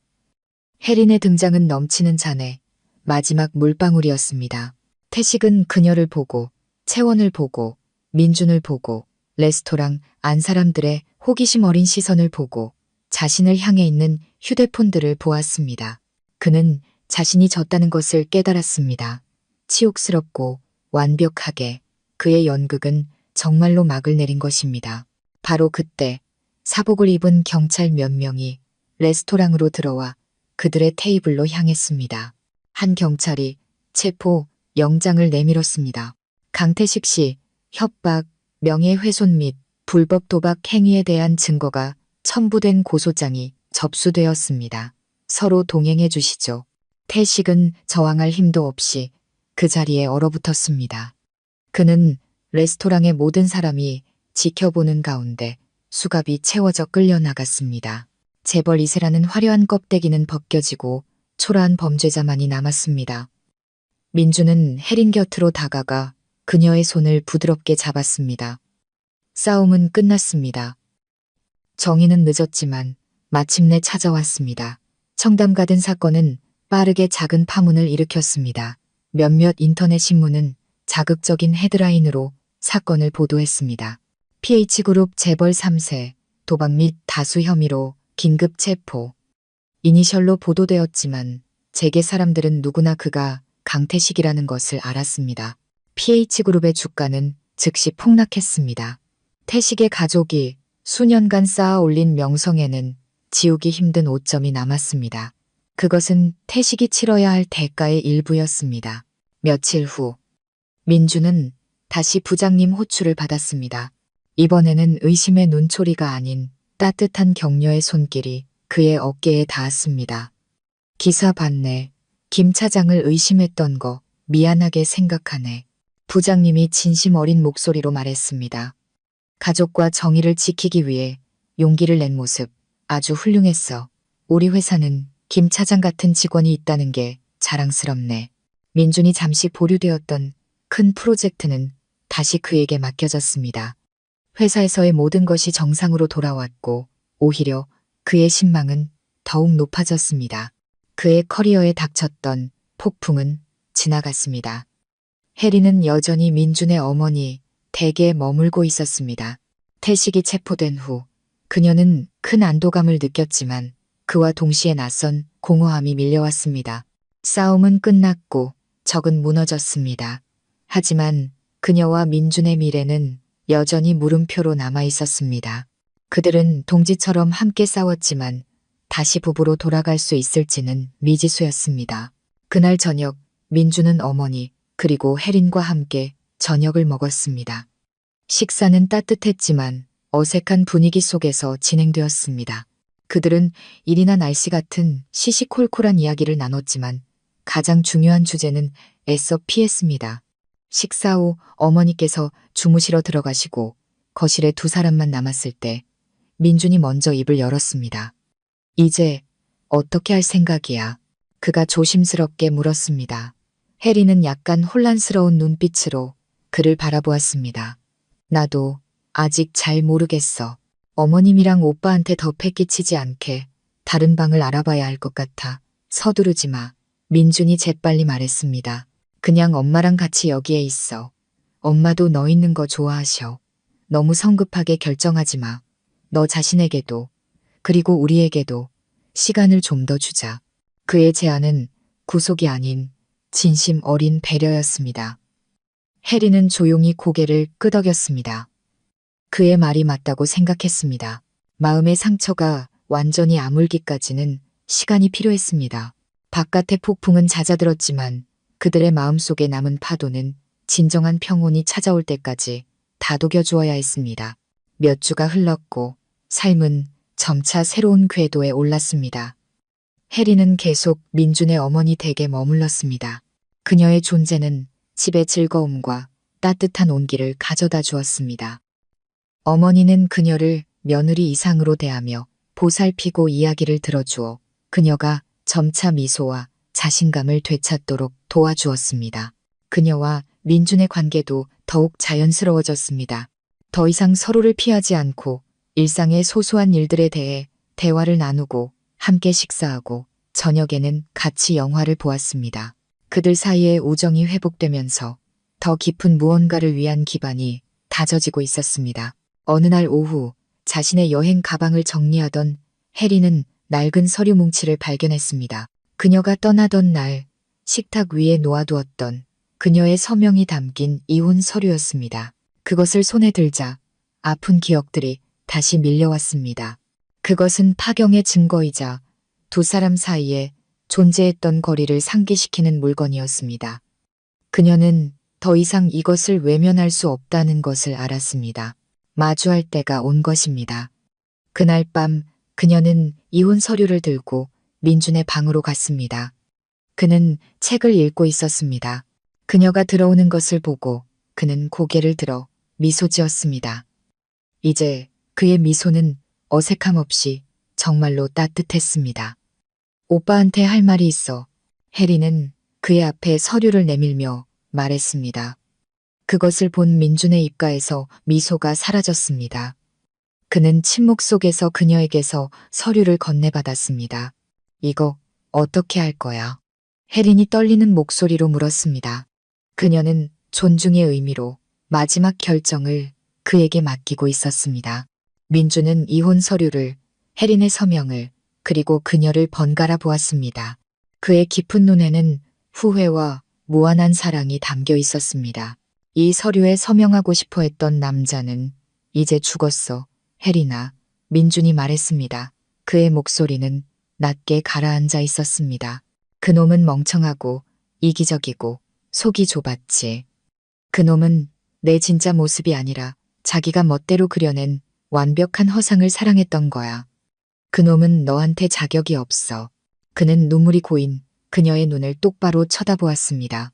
혜린의 등장은 넘치는 잔에 마지막 물방울이었습니다. 태식은 그녀를 보고 채원을 보고 민준을 보고 레스토랑 안 사람들의 호기심 어린 시선을 보고 자신을 향해 있는 휴대폰들을 보았습니다. 그는 자신이 졌다는 것을 깨달았습니다. 치욕스럽고 완벽하게 그의 연극은 정말로 막을 내린 것입니다. 바로 그때 사복을 입은 경찰 몇 명이 레스토랑으로 들어와 그들의 테이블로 향했습니다. 한 경찰이 체포 영장을 내밀었습니다. 강태식 씨 협박, 명예훼손 및 불법 도박 행위에 대한 증거가 첨부된 고소장이 접수되었습니다. 서로 동행해 주시죠. 태식은 저항할 힘도 없이 그 자리에 얼어붙었습니다. 그는 레스토랑의 모든 사람이 지켜보는 가운데 수갑이 채워져 끌려나갔습니다. 재벌 2세라는 화려한 껍데기는 벗겨지고 초라한 범죄자만이 남았습니다. 민주는 혜린 곁으로 다가가 그녀의 손을 부드럽게 잡았습니다. 싸움은 끝났습니다. 정의는 늦었지만 마침내 찾아왔습니다. 청담 가든 사건은 빠르게 작은 파문을 일으켰습니다. 몇몇 인터넷 신문은 자극적인 헤드라인으로 사건을 보도했습니다. PH그룹 재벌 3세 도박 및 다수 혐의로 긴급 체포. 이니셜로 보도되었지만 재계 사람들은 누구나 그가 강태식이라는 것을 알았습니다. PH그룹의 주가는 즉시 폭락했습니다. 태식의 가족이 수년간 쌓아 올린 명성에는 지우기 힘든 오점이 남았습니다. 그것은 태식이 치러야 할 대가의 일부였습니다. 며칠 후 민주는 다시 부장님 호출을 받았습니다. 이번에는 의심의 눈초리가 아닌 따뜻한 격려의 손길이 그의 어깨에 닿았습니다. 기사 봤네. 김 차장을 의심했던 거 미안하게 생각하네. 부장님이 진심 어린 목소리로 말했습니다. 가족과 정의를 지키기 위해 용기를 낸 모습 아주 훌륭했어. 우리 회사는 김 차장 같은 직원이 있다는 게 자랑스럽네. 민준이 잠시 보류되었던 큰 프로젝트는 다시 그에게 맡겨졌습니다. 회사에서의 모든 것이 정상으로 돌아왔고 오히려 그의 신망은 더욱 높아졌습니다. 그의 커리어에 닥쳤던 폭풍은 지나갔습니다. 혜리는 여전히 민준의 어머니 댁에 머물고 있었습니다. 태식이 체포된 후 그녀는 큰 안도감을 느꼈지만 그와 동시에 낯선 공허함이 밀려왔습니다. 싸움은 끝났고 적은 무너졌습니다. 하지만 그녀와 민준의 미래는 여전히 물음표로 남아 있었습니다. 그들은 동지처럼 함께 싸웠지만 다시 부부로 돌아갈 수 있을지는 미지수였습니다. 그날 저녁 민준은 어머니 그리고 혜린과 함께 저녁을 먹었습니다. 식사는 따뜻했지만 어색한 분위기 속에서 진행되었습니다. 그들은 일이나 날씨 같은 시시콜콜한 이야기를 나눴지만 가장 중요한 주제는 애써 피했습니다. 식사 후 어머니께서 주무시러 들어가시고 거실에 두 사람만 남았을 때 민준이 먼저 입을 열었습니다. 이제 어떻게 할 생각이야? 그가 조심스럽게 물었습니다. 혜리는 약간 혼란스러운 눈빛으로 그를 바라보았습니다. 나도 아직 잘 모르겠어. 어머님이랑 오빠한테 더 패기치지 않게 다른 방을 알아봐야 할 것 같아. 서두르지 마. 민준이 재빨리 말했습니다. 그냥 엄마랑 같이 여기에 있어. 엄마도 너 있는 거 좋아하셔. 너무 성급하게 결정하지 마. 너 자신에게도 그리고 우리에게도 시간을 좀 더 주자. 그의 제안은 구속이 아닌 진심 어린 배려였습니다. 혜리는 조용히 고개를 끄덕였습니다. 그의 말이 맞다고 생각했습니다. 마음의 상처가 완전히 아물기까지는 시간이 필요했습니다. 바깥의 폭풍은 잦아들었지만 그들의 마음속에 남은 파도는 진정한 평온이 찾아올 때까지 다독여 주어야 했습니다. 몇 주가 흘렀고 삶은 점차 새로운 궤도에 올랐습니다. 혜리는 계속 민준의 어머니 댁에 머물렀습니다. 그녀의 존재는 집의 즐거움과 따뜻한 온기를 가져다 주었습니다. 어머니는 그녀를 며느리 이상으로 대하며 보살피고 이야기를 들어주어 그녀가 점차 미소와 자신감을 되찾도록 도와주었습니다. 그녀와 민준의 관계도 더욱 자연스러워졌습니다. 더 이상 서로를 피하지 않고 일상의 소소한 일들에 대해 대화를 나누고 함께 식사하고 저녁에는 같이 영화를 보았습니다. 그들 사이의 우정이 회복되면서 더 깊은 무언가를 위한 기반이 다져지고 있었습니다. 어느 날 오후 자신의 여행 가방을 정리하던 혜리는 낡은 서류 뭉치를 발견했습니다. 그녀가 떠나던 날 식탁 위에 놓아두었던 그녀의 서명이 담긴 이혼 서류였습니다. 그것을 손에 들자 아픈 기억들이 다시 밀려왔습니다. 그것은 파경의 증거이자 두 사람 사이에 존재했던 거리를 상기시키는 물건이었습니다. 그녀는 더 이상 이것을 외면할 수 없다는 것을 알았습니다. 마주할 때가 온 것입니다. 그날 밤 그녀는 이혼 서류를 들고 민준의 방으로 갔습니다. 그는 책을 읽고 있었습니다. 그녀가 들어오는 것을 보고 그는 고개를 들어 미소 지었습니다. 이제 그의 미소는 어색함 없이 정말로 따뜻했습니다. 오빠한테 할 말이 있어. 혜리는 그의 앞에 서류를 내밀며 말했습니다. 그것을 본 민준의 입가에서 미소가 사라졌습니다. 그는 침묵 속에서 그녀에게서 서류를 건네받았습니다. 이거 어떻게 할 거야? 혜린이 떨리는 목소리로 물었습니다. 그녀는 존중의 의미로 마지막 결정을 그에게 맡기고 있었습니다. 민준은 이혼 서류를, 혜린의 서명을, 그리고 그녀를 번갈아 보았습니다. 그의 깊은 눈에는 후회와 무한한 사랑이 담겨 있었습니다. 이 서류에 서명하고 싶어 했던 남자는 이제 죽었어. 혜린아, 민준이 말했습니다. 그의 목소리는 낮게 가라앉아 있었습니다. 그놈은 멍청하고 이기적이고 속이 좁았지. 그놈은 내 진짜 모습이 아니라 자기가 멋대로 그려낸 완벽한 허상을 사랑했던 거야. 그놈은 너한테 자격이 없어. 그는 눈물이 고인 그녀의 눈을 똑바로 쳐다보았습니다.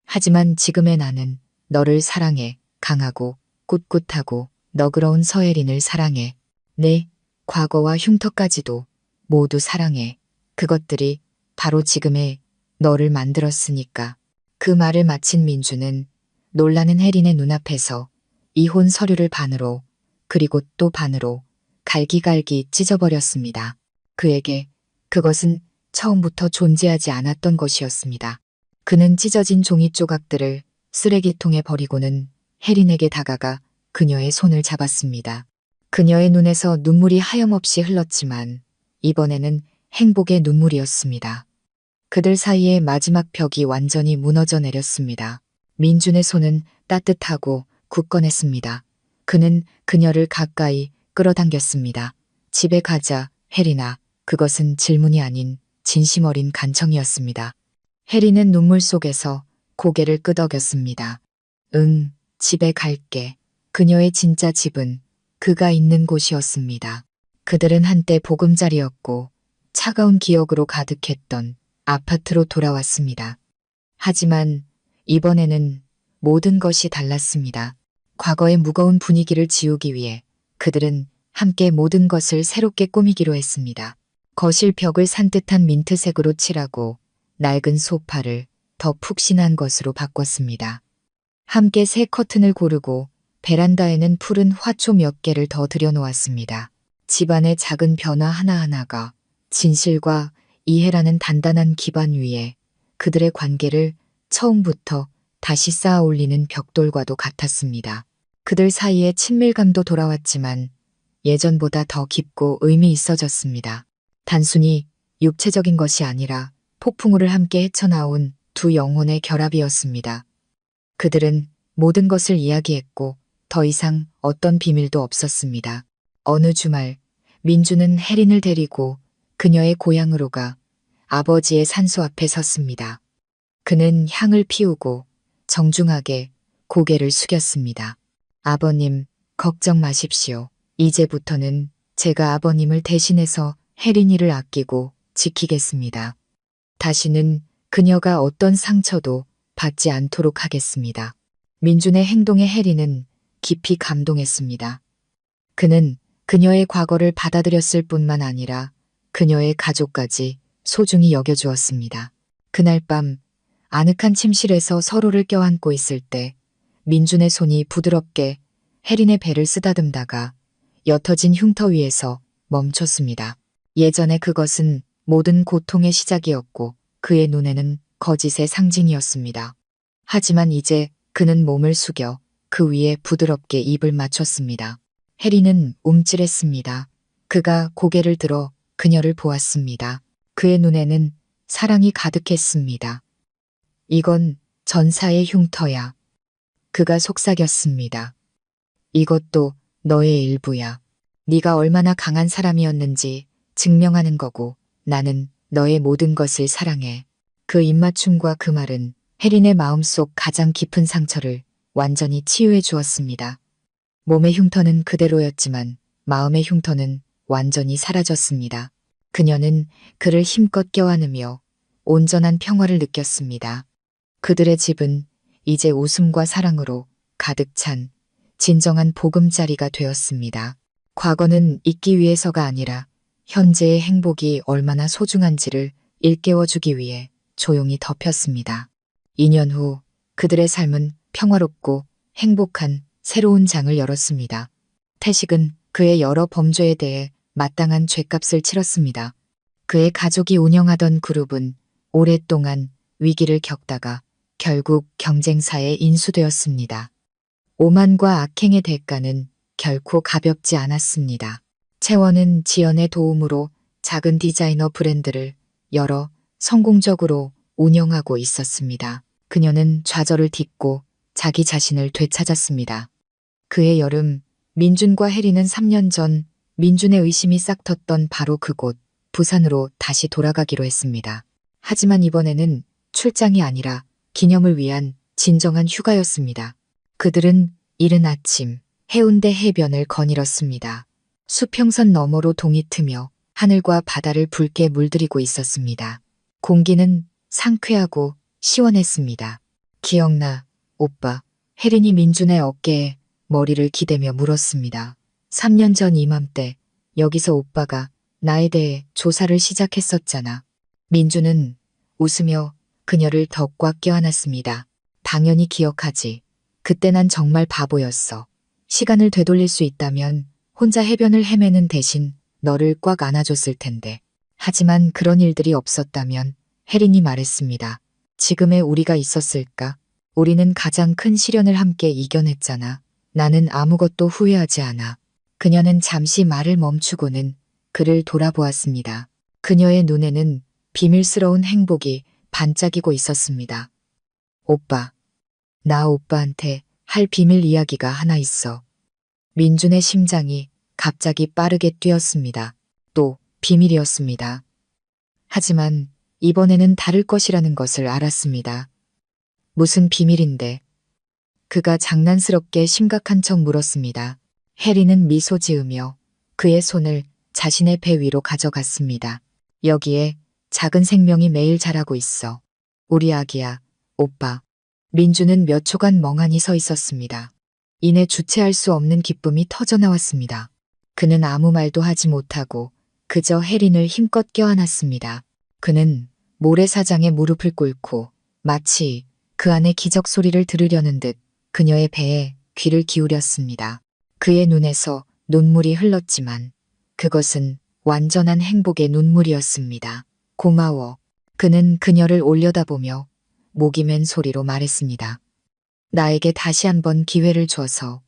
하지만 지금의 나는 너를 사랑해. 강하고 꿋꿋하고 너그러운 서혜린을 사랑해. 내 과거와 흉터까지도 모두 사랑해. 그것들이 바로 지금의 너를 만들었으니까. 그 말을 마친 민주는 놀라는 혜린의 눈앞에서 이혼 서류를 반으로 그리고 또 반으로 갈기갈기 찢어버렸습니다. 그에게 그것은 처음부터 존재하지 않았던 것이었습니다. 그는 찢어진 종이 조각들을 쓰레기통에 버리고는 혜린에게 다가가 그녀의 손을 잡았습니다. 그녀의 눈에서 눈물이 하염없이 흘렀지만 이번에는 행복의 눈물이었습니다. 그들 사이의 마지막 벽이 완전히 무너져 내렸습니다. 민준의 손은 따뜻하고 굳건했습니다. 그는 그녀를 가까이 끌어당겼습니다. 집에 가자, 혜린아. 그것은 질문이 아닌 진심 어린 간청이었습니다. 혜린은 눈물 속에서 고개를 끄덕였습니다. 응, 집에 갈게. 그녀의 진짜 집은 그가 있는 곳이었습니다. 그들은 한때 보금자리였고 차가운 기억으로 가득했던 아파트로 돌아왔습니다. 하지만 이번에는 모든 것이 달랐습니다. 과거의 무거운 분위기를 지우기 위해 그들은 함께 모든 것을 새롭게 꾸미기로 했습니다. 거실 벽을 산뜻한 민트색으로 칠하고 낡은 소파를 더 푹신한 것으로 바꿨습니다. 함께 새 커튼을 고르고 베란다에는 푸른 화초 몇 개를 더 들여놓았습니다. 집안의 작은 변화 하나하나가 진실과 이해라는 단단한 기반 위에 그들의 관계를 처음부터 다시 쌓아 올리는 벽돌과도 같았습니다. 그들 사이에 친밀감도 돌아왔지만 예전보다 더 깊고 의미 있어졌습니다. 단순히 육체적인 것이 아니라 폭풍우를 함께 헤쳐나온 두 영혼의 결합이었습니다. 그들은 모든 것을 이야기했고 더 이상 어떤 비밀도 없었습니다. 어느 주말 민주는 혜린을 데리고 그녀의 고향으로 가 아버지의 산소 앞에 섰습니다. 그는 향을 피우고 정중하게 고개를 숙였습니다. 아버님, 걱정 마십시오. 이제부터는 제가 아버님을 대신해서 혜린이를 아끼고 지키겠습니다. 다시는 그녀가 어떤 상처도 받지 않도록 하겠습니다. 민준의 행동에 혜린은 깊이 감동했습니다. 그는 그녀의 과거를 받아들였을 뿐만 아니라 그녀의 가족까지 소중히 여겨주었습니다. 그날 밤 아늑한 침실에서 서로를 껴안고 있을 때 민준의 손이 부드럽게 혜린의 배를 쓰다듬다가 옅어진 흉터 위에서 멈췄습니다. 예전에 그것은 모든 고통의 시작이었고 그의 눈에는 거짓의 상징이었습니다. 하지만 이제 그는 몸을 숙여 그 위에 부드럽게 입을 맞췄습니다. 혜린은 움찔했습니다. 그가 고개를 들어 그녀를 보았습니다. 그의 눈에는 사랑이 가득했습니다. 이건 전사의 흉터야. 그가 속삭였습니다. 이것도 너의 일부야. 네가 얼마나 강한 사람이었는지 증명하는 거고 나는 너의 모든 것을 사랑해. 그 입맞춤과 그 말은 혜린의 마음속 가장 깊은 상처를 완전히 치유해 주었습니다. 몸의 흉터는 그대로였지만 마음의 흉터는 완전히 사라졌습니다. 그녀는 그를 힘껏 껴안으며 온전한 평화를 느꼈습니다. 그들의 집은 이제 웃음과 사랑으로 가득 찬 진정한 보금자리가 되었습니다. 과거는 잊기 위해서가 아니라 현재의 행복이 얼마나 소중한지를 일깨워주기 위해 조용히 덮였습니다. 2년 후 그들의 삶은 평화롭고 행복한 새로운 장을 열었습니다. 태식은 그의 여러 범죄에 대해 마땅한 죗값을 치렀습니다. 그의 가족이 운영하던 그룹은 오랫동안 위기를 겪다가 결국 경쟁사에 인수되었습니다. 오만과 악행의 대가는 결코 가볍지 않았습니다. 채원은 지연의 도움으로 작은 디자이너 브랜드를 열어 성공적으로 운영하고 있었습니다. 그녀는 좌절을 딛고 자기 자신을 되찾았습니다. 그해 여름 민준과 혜리는 3년 전 민준의 의심이 싹텄던 바로 그곳 부산으로 다시 돌아가기로 했습니다. 하지만 이번에는 출장이 아니라 기념을 위한 진정한 휴가였습니다. 그들은 이른 아침 해운대 해변을 거닐었습니다. 수평선 너머로 동이 트며 하늘과 바다를 붉게 물들이고 있었습니다. 공기는 상쾌하고 시원했습니다. 기억나, 오빠. 혜린이 민준의 어깨에 머리를 기대며 물었습니다. 3년 전 이맘때 여기서 오빠가 나에 대해 조사를 시작했었잖아. 민준은 웃으며 그녀를 더 꽉 껴안았습니다. 당연히 기억하지. 그때 난 정말 바보였어. 시간을 되돌릴 수 있다면 혼자 해변을 헤매는 대신 너를 꽉 안아줬을 텐데. 하지만 그런 일들이 없었다면 혜린이 말했습니다. 지금의 우리가 있었을까? 우리는 가장 큰 시련을 함께 이겨냈잖아. 나는 아무것도 후회하지 않아. 그녀는 잠시 말을 멈추고는 그를 돌아보았습니다. 그녀의 눈에는 비밀스러운 행복이 반짝이고 있었습니다. 오빠, 나 오빠한테 할 비밀 이야기가 하나 있어. 민준의 심장이 갑자기 빠르게 뛰었습니다. 또 비밀이었습니다. 하지만 이번에는 다를 것이라는 것을 알았습니다. 무슨 비밀인데? 그가 장난스럽게 심각한 척 물었습니다. 해리는 미소 지으며 그의 손을 자신의 배 위로 가져갔습니다. 여기에 작은 생명이 매일 자라고 있어. 우리 아기야, 오빠. 민주는 몇 초간 멍하니 서 있었습니다. 이내 주체할 수 없는 기쁨이 터져나왔습니다. 그는 아무 말도 하지 못하고 그저 혜린을 힘껏 껴안았습니다. 그는 모래사장에 무릎을 꿇고 마치 그 안의 기적 소리를 들으려는 듯 그녀의 배에 귀를 기울였습니다. 그의 눈에서 눈물이 흘렀지만 그것은 완전한 행복의 눈물이었습니다. 고마워. 그는 그녀를 올려다보며 목이 맨 소리로 말했습니다. 나에게 다시 한번 기회를 줘서,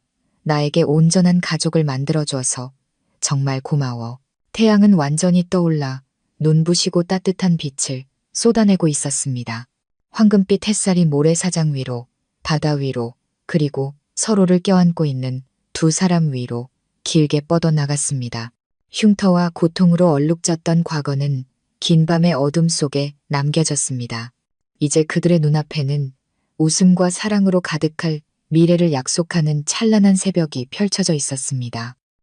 나에게 온전한 가족을 만들어줘서 정말 고마워. 태양은 완전히 떠올라 눈부시고 따뜻한 빛을 쏟아내고 있었습니다. 황금빛 햇살이 모래사장 위로, 바다 위로, 그리고 서로를 껴안고 있는 두 사람 위로 길게 뻗어나갔습니다. 흉터와 고통으로 얼룩졌던 과거는 긴 밤의 어둠 속에 남겨졌습니다. 이제 그들의 눈앞에는 웃음과 사랑으로 가득할 미래를 약속하는 찬란한 새벽이 펼쳐져 있었습니다.